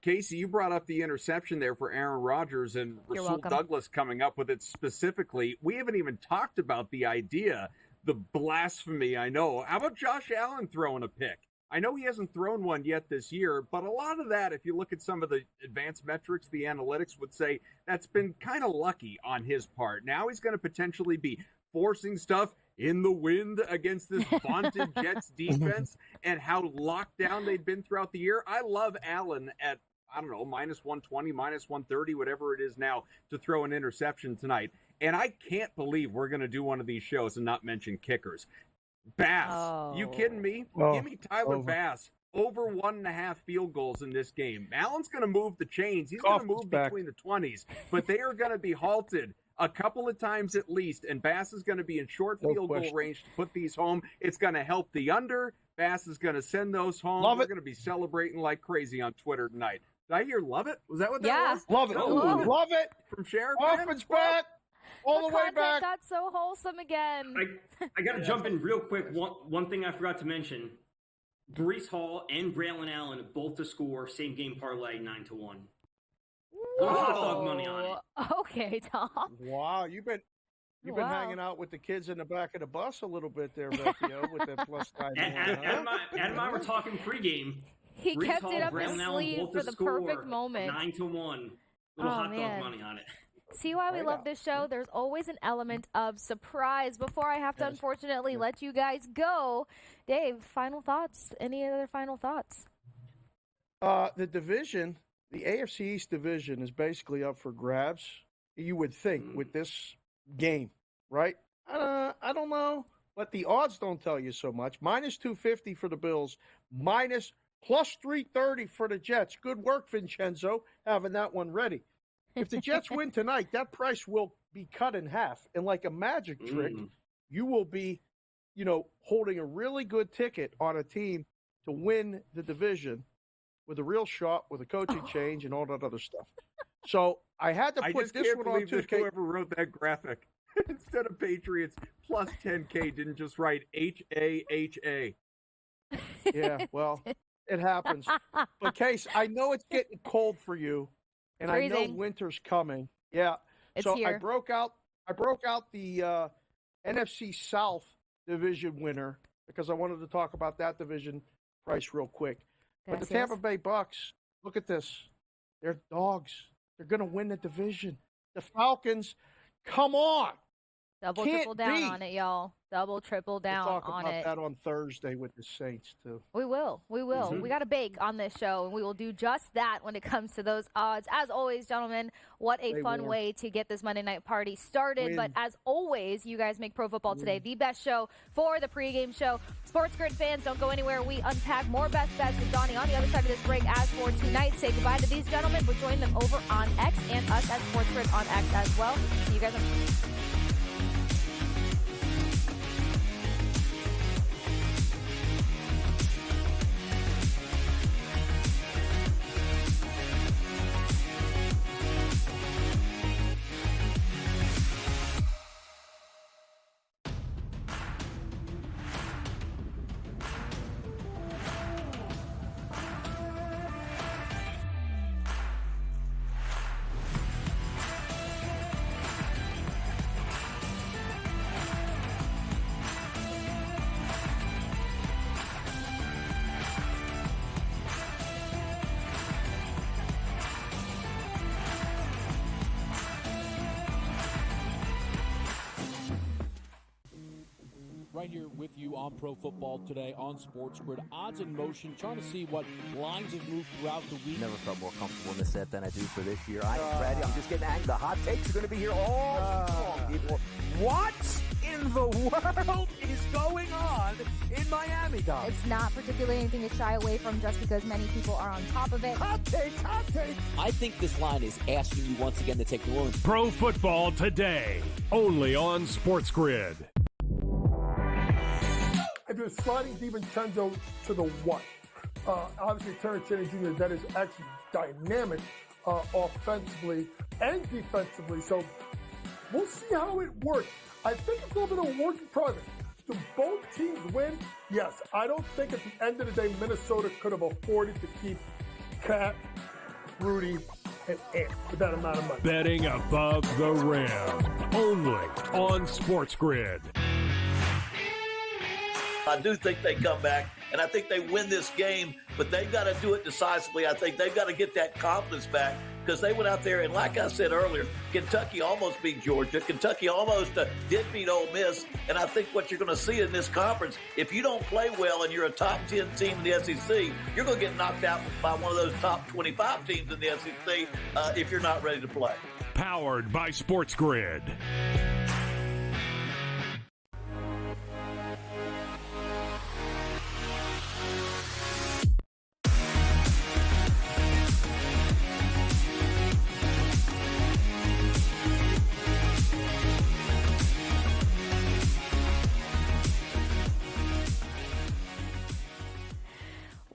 Kasey, you brought up the interception there for Aaron Rodgers and Rasul Douglas coming up with it specifically. We haven't even talked about the idea, the blasphemy, I know. How about Josh Allen throwing a pick? I know he hasn't thrown one yet this year, but a lot of that, if you look at some of the advanced metrics, the analytics would say that's been kind of lucky on his part. Now he's going to potentially be forcing stuff in the wind against this vaunted Jets defense and how locked down they've been throughout the year. I love Allen at, minus 120, minus 130, whatever it is now, to throw an interception tonight. And I can't believe we're going to do one of these shows and not mention kickers. Bass, you kidding me? Give me Tyler Bass over 1.5 field goals in this game. Allen's going to move the chains. He's going to move between the 20s, but they are going to be halted a couple of times at least, and Bass is going to be in short field goal range to put these home. It's going to help the under. Bass is going to send those home. We're going to be celebrating like crazy on Twitter tonight. Did I hear love it? Was that what that was? Love it. Love it. From Sharapan? Kaufman's back. All the way back. Got so wholesome again. I got to jump in real quick. One thing I forgot to mention: Breece Hall and Braylon Allen both to score same game parlay 9-1. Hot dog money on it. Okay, Tom. Wow, you've been hanging out with the kids in the back of the bus a little bit there, Vecchio, with that plus 9. Adam and I were talking pregame. He Breece kept Hall, it up Braylon his Allen, sleeve both for to the score perfect moment. 9-1. Little hot dog money on it. See why we love this show? There's always an element of surprise. Before I have to unfortunately let you guys go, Dave, final thoughts? Any other final thoughts? The division, the AFC East division, is basically up for grabs. You would think with this game, right? I don't know, but the odds don't tell you so much. Minus 250 for the Bills, plus 330 for the Jets. Good work, Vincenzo, having that one ready. If the Jets win tonight, that price will be cut in half. And like a magic trick, you will be, holding a really good ticket on a team to win the division with a real shot, with a coaching change and all that other stuff. So I had to put this one on 2K. Whoever wrote that graphic instead of Patriots plus 10K didn't just write HAHA. Yeah, well, it happens. But Case, I know it's getting cold for you. And freezing. I know winter's coming. Yeah. It's so here. I broke out the NFC South division winner because I wanted to talk about that division price real quick. But the Tampa Bay Bucks, look at this. They're dogs. They're going to win the division. The Falcons, come on. Double, Can't triple down be. on it, y'all. Double, triple down We'll talk on about it. that on Thursday with the Saints, too. We will. We will. Mhm. We got a bake on this show, and we will do just that when it comes to those odds. As always, gentlemen, what a Stay fun warm. way to get this Monday night party started. Win. But as always, you guys make Pro Football Today the best show for the pregame show. SportsGrid fans, don't go anywhere. We unpack more best bets with Donnie on the other side of this break. As for tonight, say goodbye to these gentlemen, but join them over on X and us at SportsGrid on X as well. See you guys on Right here with you on Pro Football Today on SportsGrid. Odds in motion, trying to see what lines have moved throughout the week. Never felt more comfortable in the set than I do for this year. Freddie, I'm just getting angry. The hot takes are going to be here all long, people. What in the world is going on in Miami, Dom? It's not particularly anything to shy away from just because many people are on top of it. Hot take, hot take. I think this line is asking you once again to take New Orleans. Pro Football Today, only on SportsGrid. If you're sliding DiVincenzo to the one, obviously Terrence Shannon Jr., that is actually dynamic offensively and defensively. So we'll see how it works. I think it's a little bit of a work in progress. Do both teams win? Yes. I don't think at the end of the day Minnesota could have afforded to keep Cat, Rudy, and Ant with that amount of money. Betting above the rim, only on SportsGrid. I do think they come back, and I think they win this game, but they've got to do it decisively. I think they've got to get that confidence back because they went out there, and like I said earlier, Kentucky almost beat Georgia. Kentucky almost did beat Ole Miss, and I think what you're going to see in this conference, if you don't play well and you're a top 10 team in the SEC, you're going to get knocked out by one of those top 25 teams in the SEC if you're not ready to play. Powered by SportsGrid.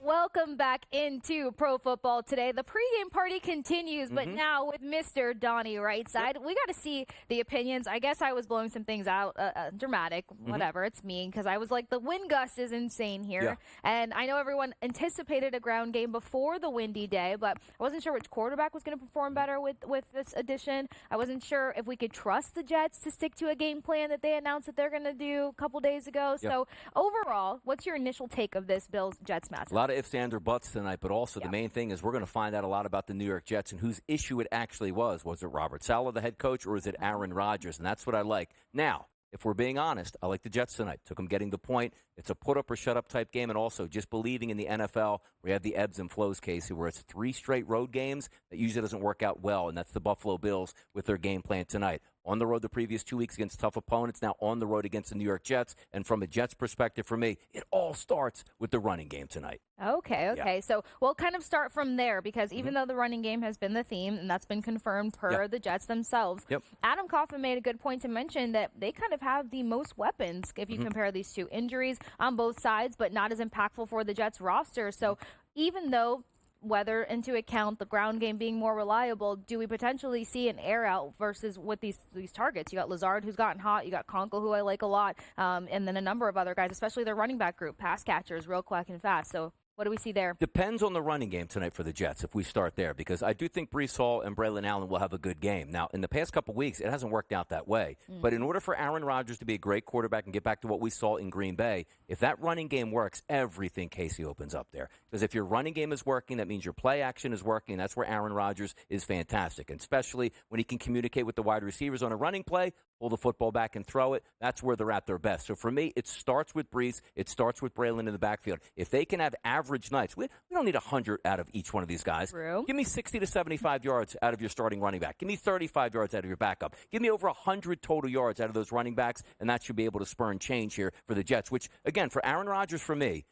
Welcome back into Pro Football Today. The pregame party continues, but now with Mr. Donnie Rightside. We got to see the opinions. I guess I was blowing some things out, dramatic, whatever. It's me, because I was like, the wind gust is insane here. Yeah. And I know everyone anticipated a ground game before the windy day, but I wasn't sure which quarterback was going to perform better with this addition. I wasn't sure if we could trust the Jets to stick to a game plan that they announced that they're going to do a couple days ago. Yeah. So overall, what's your initial take of this Bills-Jets matchup? A lot of ifs, ands, or buts tonight, but also the main thing is we're going to find out a lot about the New York Jets and whose issue it actually was. Was it Robert Saleh, the head coach, or is it Aaron Rodgers? And that's what I like. Now, if we're being honest, I like the Jets tonight. Took them getting the point. It's a put-up-or-shut-up type game, and also just believing in the NFL. We have the ebbs and flows, Kasey, where it's 3 straight road games that usually doesn't work out well, and that's the Buffalo Bills with their game plan tonight. On the road the previous 2 weeks against tough opponents, now on the road against the New York Jets. And from a Jets perspective, for me, it all starts with the running game tonight. Okay. Yeah. So we'll kind of start from there because even though the running game has been the theme, and that's been confirmed per the Jets themselves, Adam Kaufman made a good point to mention that they kind of have the most weapons if you compare these two injuries on both sides, but not as impactful for the Jets roster. So even though whether into account the ground game being more reliable, do we potentially see an air out versus with these targets? You got Lazard, who's gotten hot. You got Conkle, who I like a lot. And then a number of other guys, especially their running back group, pass catchers, real quick and fast. So what do we see there? Depends on the running game tonight for the Jets, if we start there, because I do think Breece Hall and Braylon Allen will have a good game. Now, in the past couple weeks, it hasn't worked out that way. But in order for Aaron Rodgers to be a great quarterback and get back to what we saw in Green Bay, if that running game works, everything, Kasey, opens up there. Because if your running game is working, that means your play action is working. That's where Aaron Rodgers is fantastic, and especially when he can communicate with the wide receivers on a running play pull the football back and throw it, that's where they're at their best. So for me, it starts with Brees. It starts with Braylon in the backfield. If they can have average nights, we don't need 100 out of each one of these guys. True. Give me 60 to 75 yards out of your starting running back. Give me 35 yards out of your backup. Give me over 100 total yards out of those running backs, and that should be able to spur and change here for the Jets, which, again, for Aaron Rodgers, for me,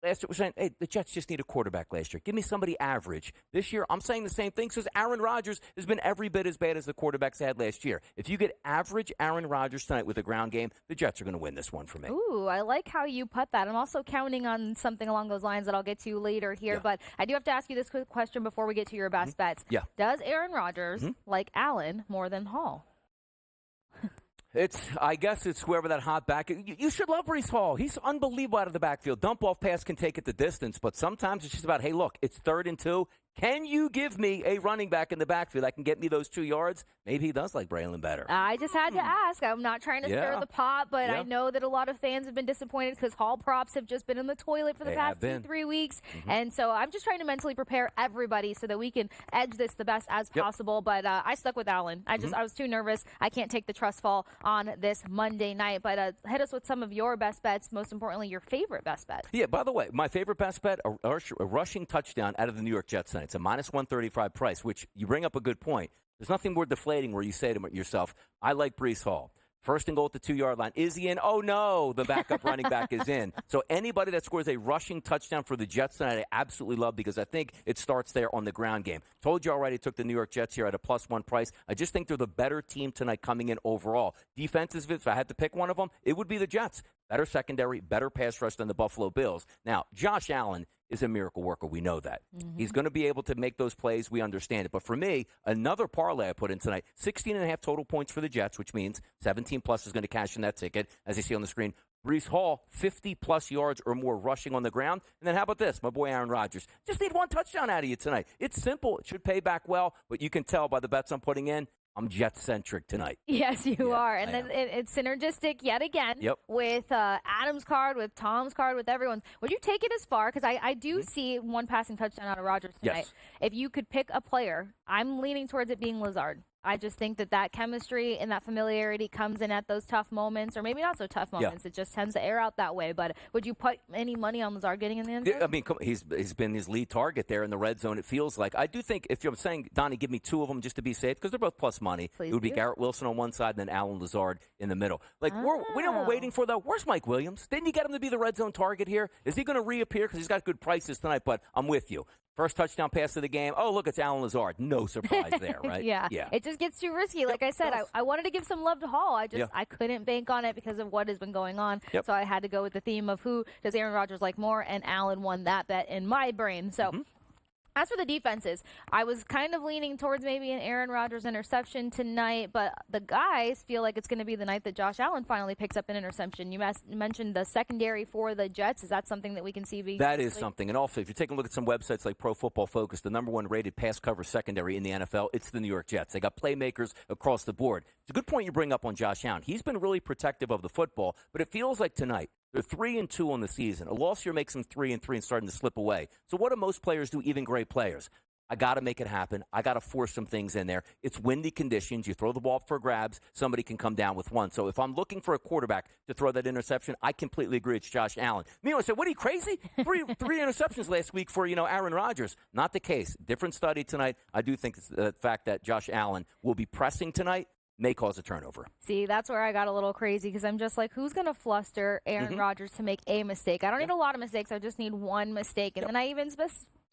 last year we're saying, hey, the Jets just need a quarterback last year. Give me somebody average. This year, I'm saying the same thing because Aaron Rodgers has been every bit as bad as the quarterbacks had last year. If you get average Aaron Rodgers tonight with a ground game, the Jets are going to win this one for me. Ooh, I like how you put that. I'm also counting on something along those lines that I'll get to later here, but I do have to ask you this quick question before we get to your best bets. Yeah. Does Aaron Rodgers like Allen more than Hall? I guess it's whoever that hot back. You should love Breece Hall. He's unbelievable out of the backfield. Dump off pass can take it the distance, but sometimes it's just about, hey, look, it's 3rd and 2. Can you give me a running back in the backfield that can get me those 2 yards? Maybe he does like Braylon better. I just had to ask. I'm not trying to stir the pot, but I know that a lot of fans have been disappointed because Hall props have just been in the toilet for the past 2-3 weeks. And so I'm just trying to mentally prepare everybody so that we can edge this the best as possible. But I stuck with Allen. I was too nervous. I can't take the trust fall on this Monday night. But hit us with some of your best bets, most importantly, your favorite best bet. Yeah, by the way, my favorite best bet, a rushing touchdown out of the New York Jets tonight. It's a minus 135 price, which you bring up a good point. There's nothing more deflating where you say to yourself, I like Breece Hall. 1st and goal at the 2-yard line. Is he in? Oh, no. The backup running back is in. So anybody that scores a rushing touchdown for the Jets tonight, I absolutely love because I think it starts there on the ground game. Told you already, took the New York Jets here at a +1 price. I just think they're the better team tonight coming in overall. Defenses, if I had to pick one of them, it would be the Jets. Better secondary, better pass rush than the Buffalo Bills. Now, Josh Allen is a miracle worker. We know that. He's going to be able to make those plays. We understand it. But for me, another parlay I put in tonight, 16.5 total points for the Jets, which means 17+ is going to cash in that ticket, as you see on the screen. Breece Hall, 50+ yards or more rushing on the ground. And then how about this? My boy Aaron Rodgers. Just need one touchdown out of you tonight. It's simple. It should pay back well, but you can tell by the bets I'm putting in, I'm Jet-centric tonight. Yes, you are. And then it's synergistic yet again with Adam's card, with Tom's card, with everyone's. Would you take it as far? Because I do see one passing touchdown out of Rodgers tonight. Yes. If you could pick a player, I'm leaning towards it being Lazard. I just think that chemistry and that familiarity comes in at those tough moments, or maybe not so tough moments. It just tends to air out that way. But would you put any money on Lazard getting in the end zone? I mean, he's been his lead target there in the red zone, it feels like. I do think, if you're saying, Donnie, give me 2 of them just to be safe, because they're both plus money. Please it would be do. Garrett Wilson on one side and then Alan Lazard in the middle. We know what we're waiting for, though. Where's Mike Williams? Didn't you get him to be the red zone target here? Is he going to reappear? Because he's got good prices tonight, but I'm with you. First touchdown pass of the game. Oh, look, it's Alan Lazard. No surprise there, right? Yeah. It just gets too risky. Like I said, I wanted to give some love to Hall. I couldn't bank on it because of what has been going on. So I had to go with the theme of who does Aaron Rodgers like more, and Allen won that bet in my brain. So as for the defenses, I was kind of leaning towards maybe an Aaron Rodgers interception tonight, but the guys feel like it's going to be the night that Josh Allen finally picks up an interception. You mentioned the secondary for the Jets. Is that something that we can see being? That is something. And also, if you take a look at some websites like Pro Football Focus, the #1 rated pass cover secondary in the NFL, it's the New York Jets. They got playmakers across the board. It's a good point you bring up on Josh Allen. He's been really protective of the football, but it feels like tonight, they're 3-2 on the season. A loss here makes them 3-3 and starting to slip away. So what do most players do, even great players? I got to make it happen. I got to force some things in there. It's windy conditions. You throw the ball up for grabs, somebody can come down with one. So if I'm looking for a quarterback to throw that interception, I completely agree. It's Josh Allen. Meanwhile, I said, what are you, crazy? Three interceptions last week for, Aaron Rodgers. Not the case. Different study tonight. I do think it's the fact that Josh Allen will be pressing tonight may cause a turnover. See, that's where I got a little crazy because I'm just like, who's going to fluster Aaron Rodgers to make a mistake? I don't need a lot of mistakes. I just need one mistake. And then I even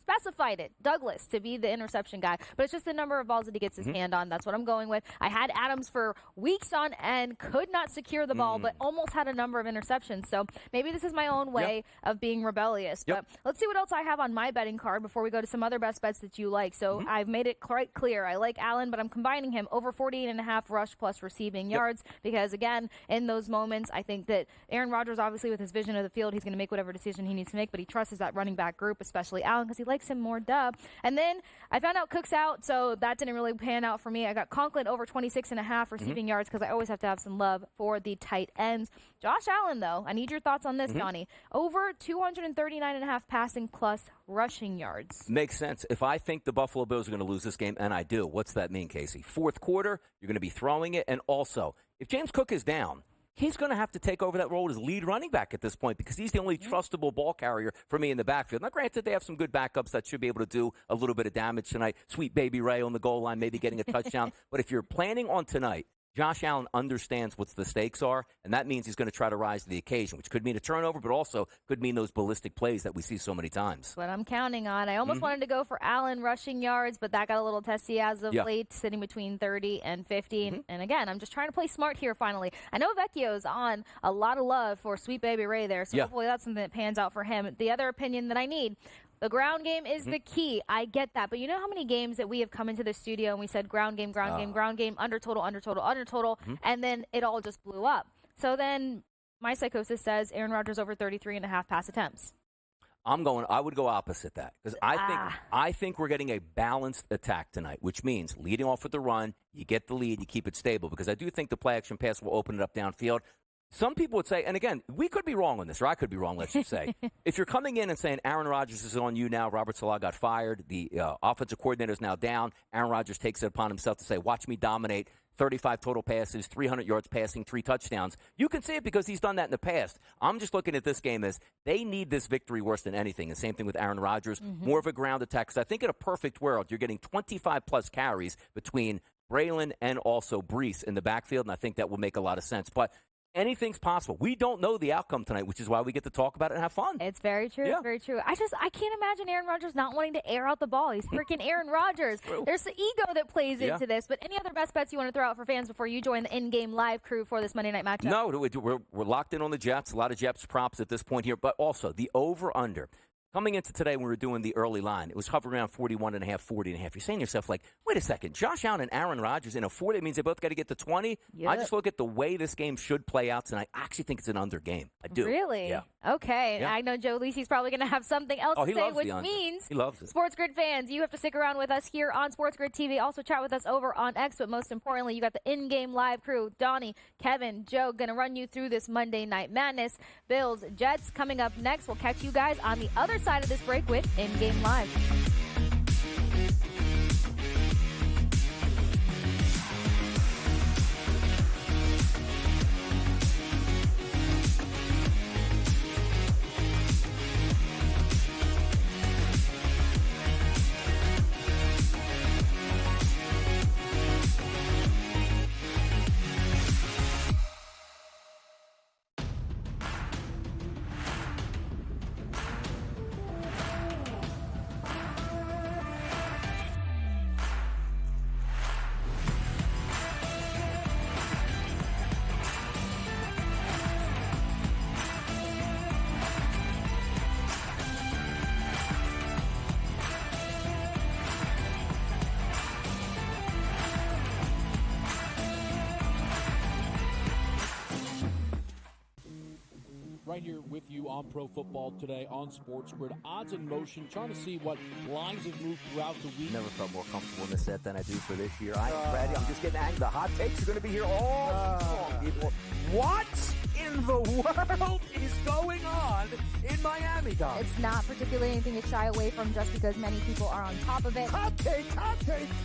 specified it, Douglas, to be the interception guy. But it's just the number of balls that he gets his hand on. That's what I'm going with. I had Adams for weeks on end, could not secure the ball, but almost had a number of interceptions. So maybe this is my own way of being rebellious. But let's see what else I have on my betting card before we go to some other best bets that you like. So I've made it quite clear. I like Allen, but I'm combining him over 48.5 rush plus receiving yards because, again, in those moments, I think that Aaron Rodgers, obviously with his vision of the field, he's going to make whatever decision he needs to make, but he trusts that running back group, especially Allen, because he likes him more, duh. And then I found out Cook's out, so that didn't really pan out for me. I got Conklin over 26.5 receiving yards because I always have to have some love for the tight ends. Josh Allen, though, I need your thoughts on this, Donnie. Over 239.5 passing plus rushing yards. Makes sense. If I think the Buffalo Bills are going to lose this game, and I do, what's that mean, Kasey? Fourth quarter, you're going to be throwing it. And also, if James Cook is down, he's going to have to take over that role as lead running back at this point because he's the only trustable ball carrier for me in the backfield. Now, granted, they have some good backups that should be able to do a little bit of damage tonight. Sweet Baby Ray on the goal line, maybe getting a touchdown. But if you're planning on tonight, Josh Allen understands what the stakes are, and that means he's going to try to rise to the occasion, which could mean a turnover, but also could mean those ballistic plays that we see so many times. What I'm counting on. I almost wanted to go for Allen rushing yards, but that got a little testy as of late, sitting between 30 and 50. And again, I'm just trying to play smart here finally. I know Vecchio's on a lot of love for Sweet Baby Ray there, so hopefully that's something that pans out for him. The other opinion that I need, the ground game is the key. I get that. But you know how many games that we have come into the studio and we said ground game, under total, and then it all just blew up. So then my psychosis says Aaron Rodgers over 33.5 pass attempts. I would go opposite that because I think we're getting a balanced attack tonight, which means leading off with the run, you get the lead, you keep it stable because I do think the play action pass will open it up downfield. Some people would say, and again, we could be wrong on this, or I could be wrong, let's just say. If you're coming in and saying Aaron Rodgers is on you now, Robert Saleh got fired, the offensive coordinator is now down, Aaron Rodgers takes it upon himself to say, watch me dominate, 35 total passes, 300 yards passing, 3 touchdowns. You can see it because he's done that in the past. I'm just looking at this game as they need this victory worse than anything. The same thing with Aaron Rodgers, more of a ground attack. Because I think in a perfect world, you're getting 25-plus carries between Braylon and also Breece in the backfield, and I think that will make a lot of sense. But anything's possible. We don't know the outcome tonight, which is why we get to talk about it and have fun. It's very true. Yeah. It's very true. I can't imagine Aaron Rodgers not wanting to air out the ball. He's freaking Aaron Rodgers. There's the ego that plays into this. But any other best bets you want to throw out for fans before you join the in-game live crew for this Monday night matchup? No, we're locked in on the Jets. A lot of Jets props at this point here. But also the over-under. Coming into today when we were doing the early line, it was hovering around 41.5, 40.5. You're saying to yourself, like, wait a second, Josh Allen and Aaron Rodgers in a 40, it means they both got to get to 20? Yep. I just look at the way this game should play out tonight. I actually think it's an under game. I do. Really? Yeah. Okay. Yeah. I know Joe Lisi's probably going to have something else to say, which means he loves it. SportsGrid fans, you have to stick around with us here on SportsGrid TV. Also chat with us over on X, but most importantly, you got the in-game live crew, Donnie, Kevin, Joe, going to run you through this Monday Night Madness. Bills, Jets coming up next. We'll catch you guys on the other side of this break with In-Game Live. Right here with you on Pro Football Today on SportsGrid. Odds in motion, trying to see what lines have moved throughout the week. Never felt more comfortable in this set than I do for this year. I am ready. I'm just getting angry. The hot takes are going to be here all long, people. What in the world is going on in Miami, Dom? It's not particularly anything to shy away from just because many people are on top of it. Hot take.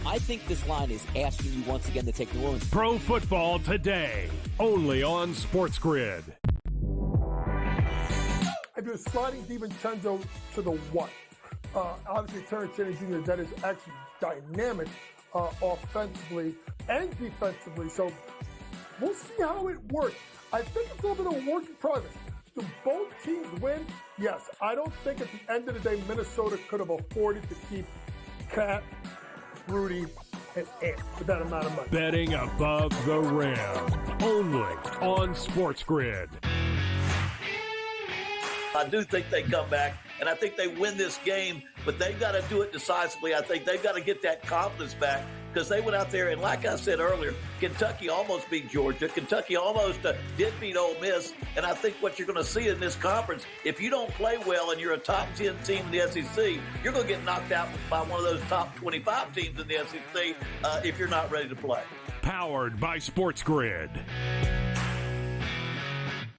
I think this line is asking you once again to take New Orleans. Pro Football Today, only on SportsGrid. I do sliding DiVincenzo to the what? Obviously, Terrence Shannon Jr., that is actually dynamic offensively and defensively. So we'll see how it works. I think it's a little bit of a work in progress. Do both teams win? Yes. I don't think at the end of the day, Minnesota could have afforded to keep Cat, Rudy, and Ant with that amount of money. Betting above the rim, only on SportsGrid. I do think they come back, and I think they win this game, but they've got to do it decisively. I think they've got to get that confidence back because they went out there, and like I said earlier, Kentucky almost beat Georgia. Kentucky almost did beat Ole Miss. And I think what you're going to see in this conference, if you don't play well and you're a top 10 team in the SEC, you're going to get knocked out by one of those top 25 teams in the SEC if you're not ready to play. Powered by SportsGrid.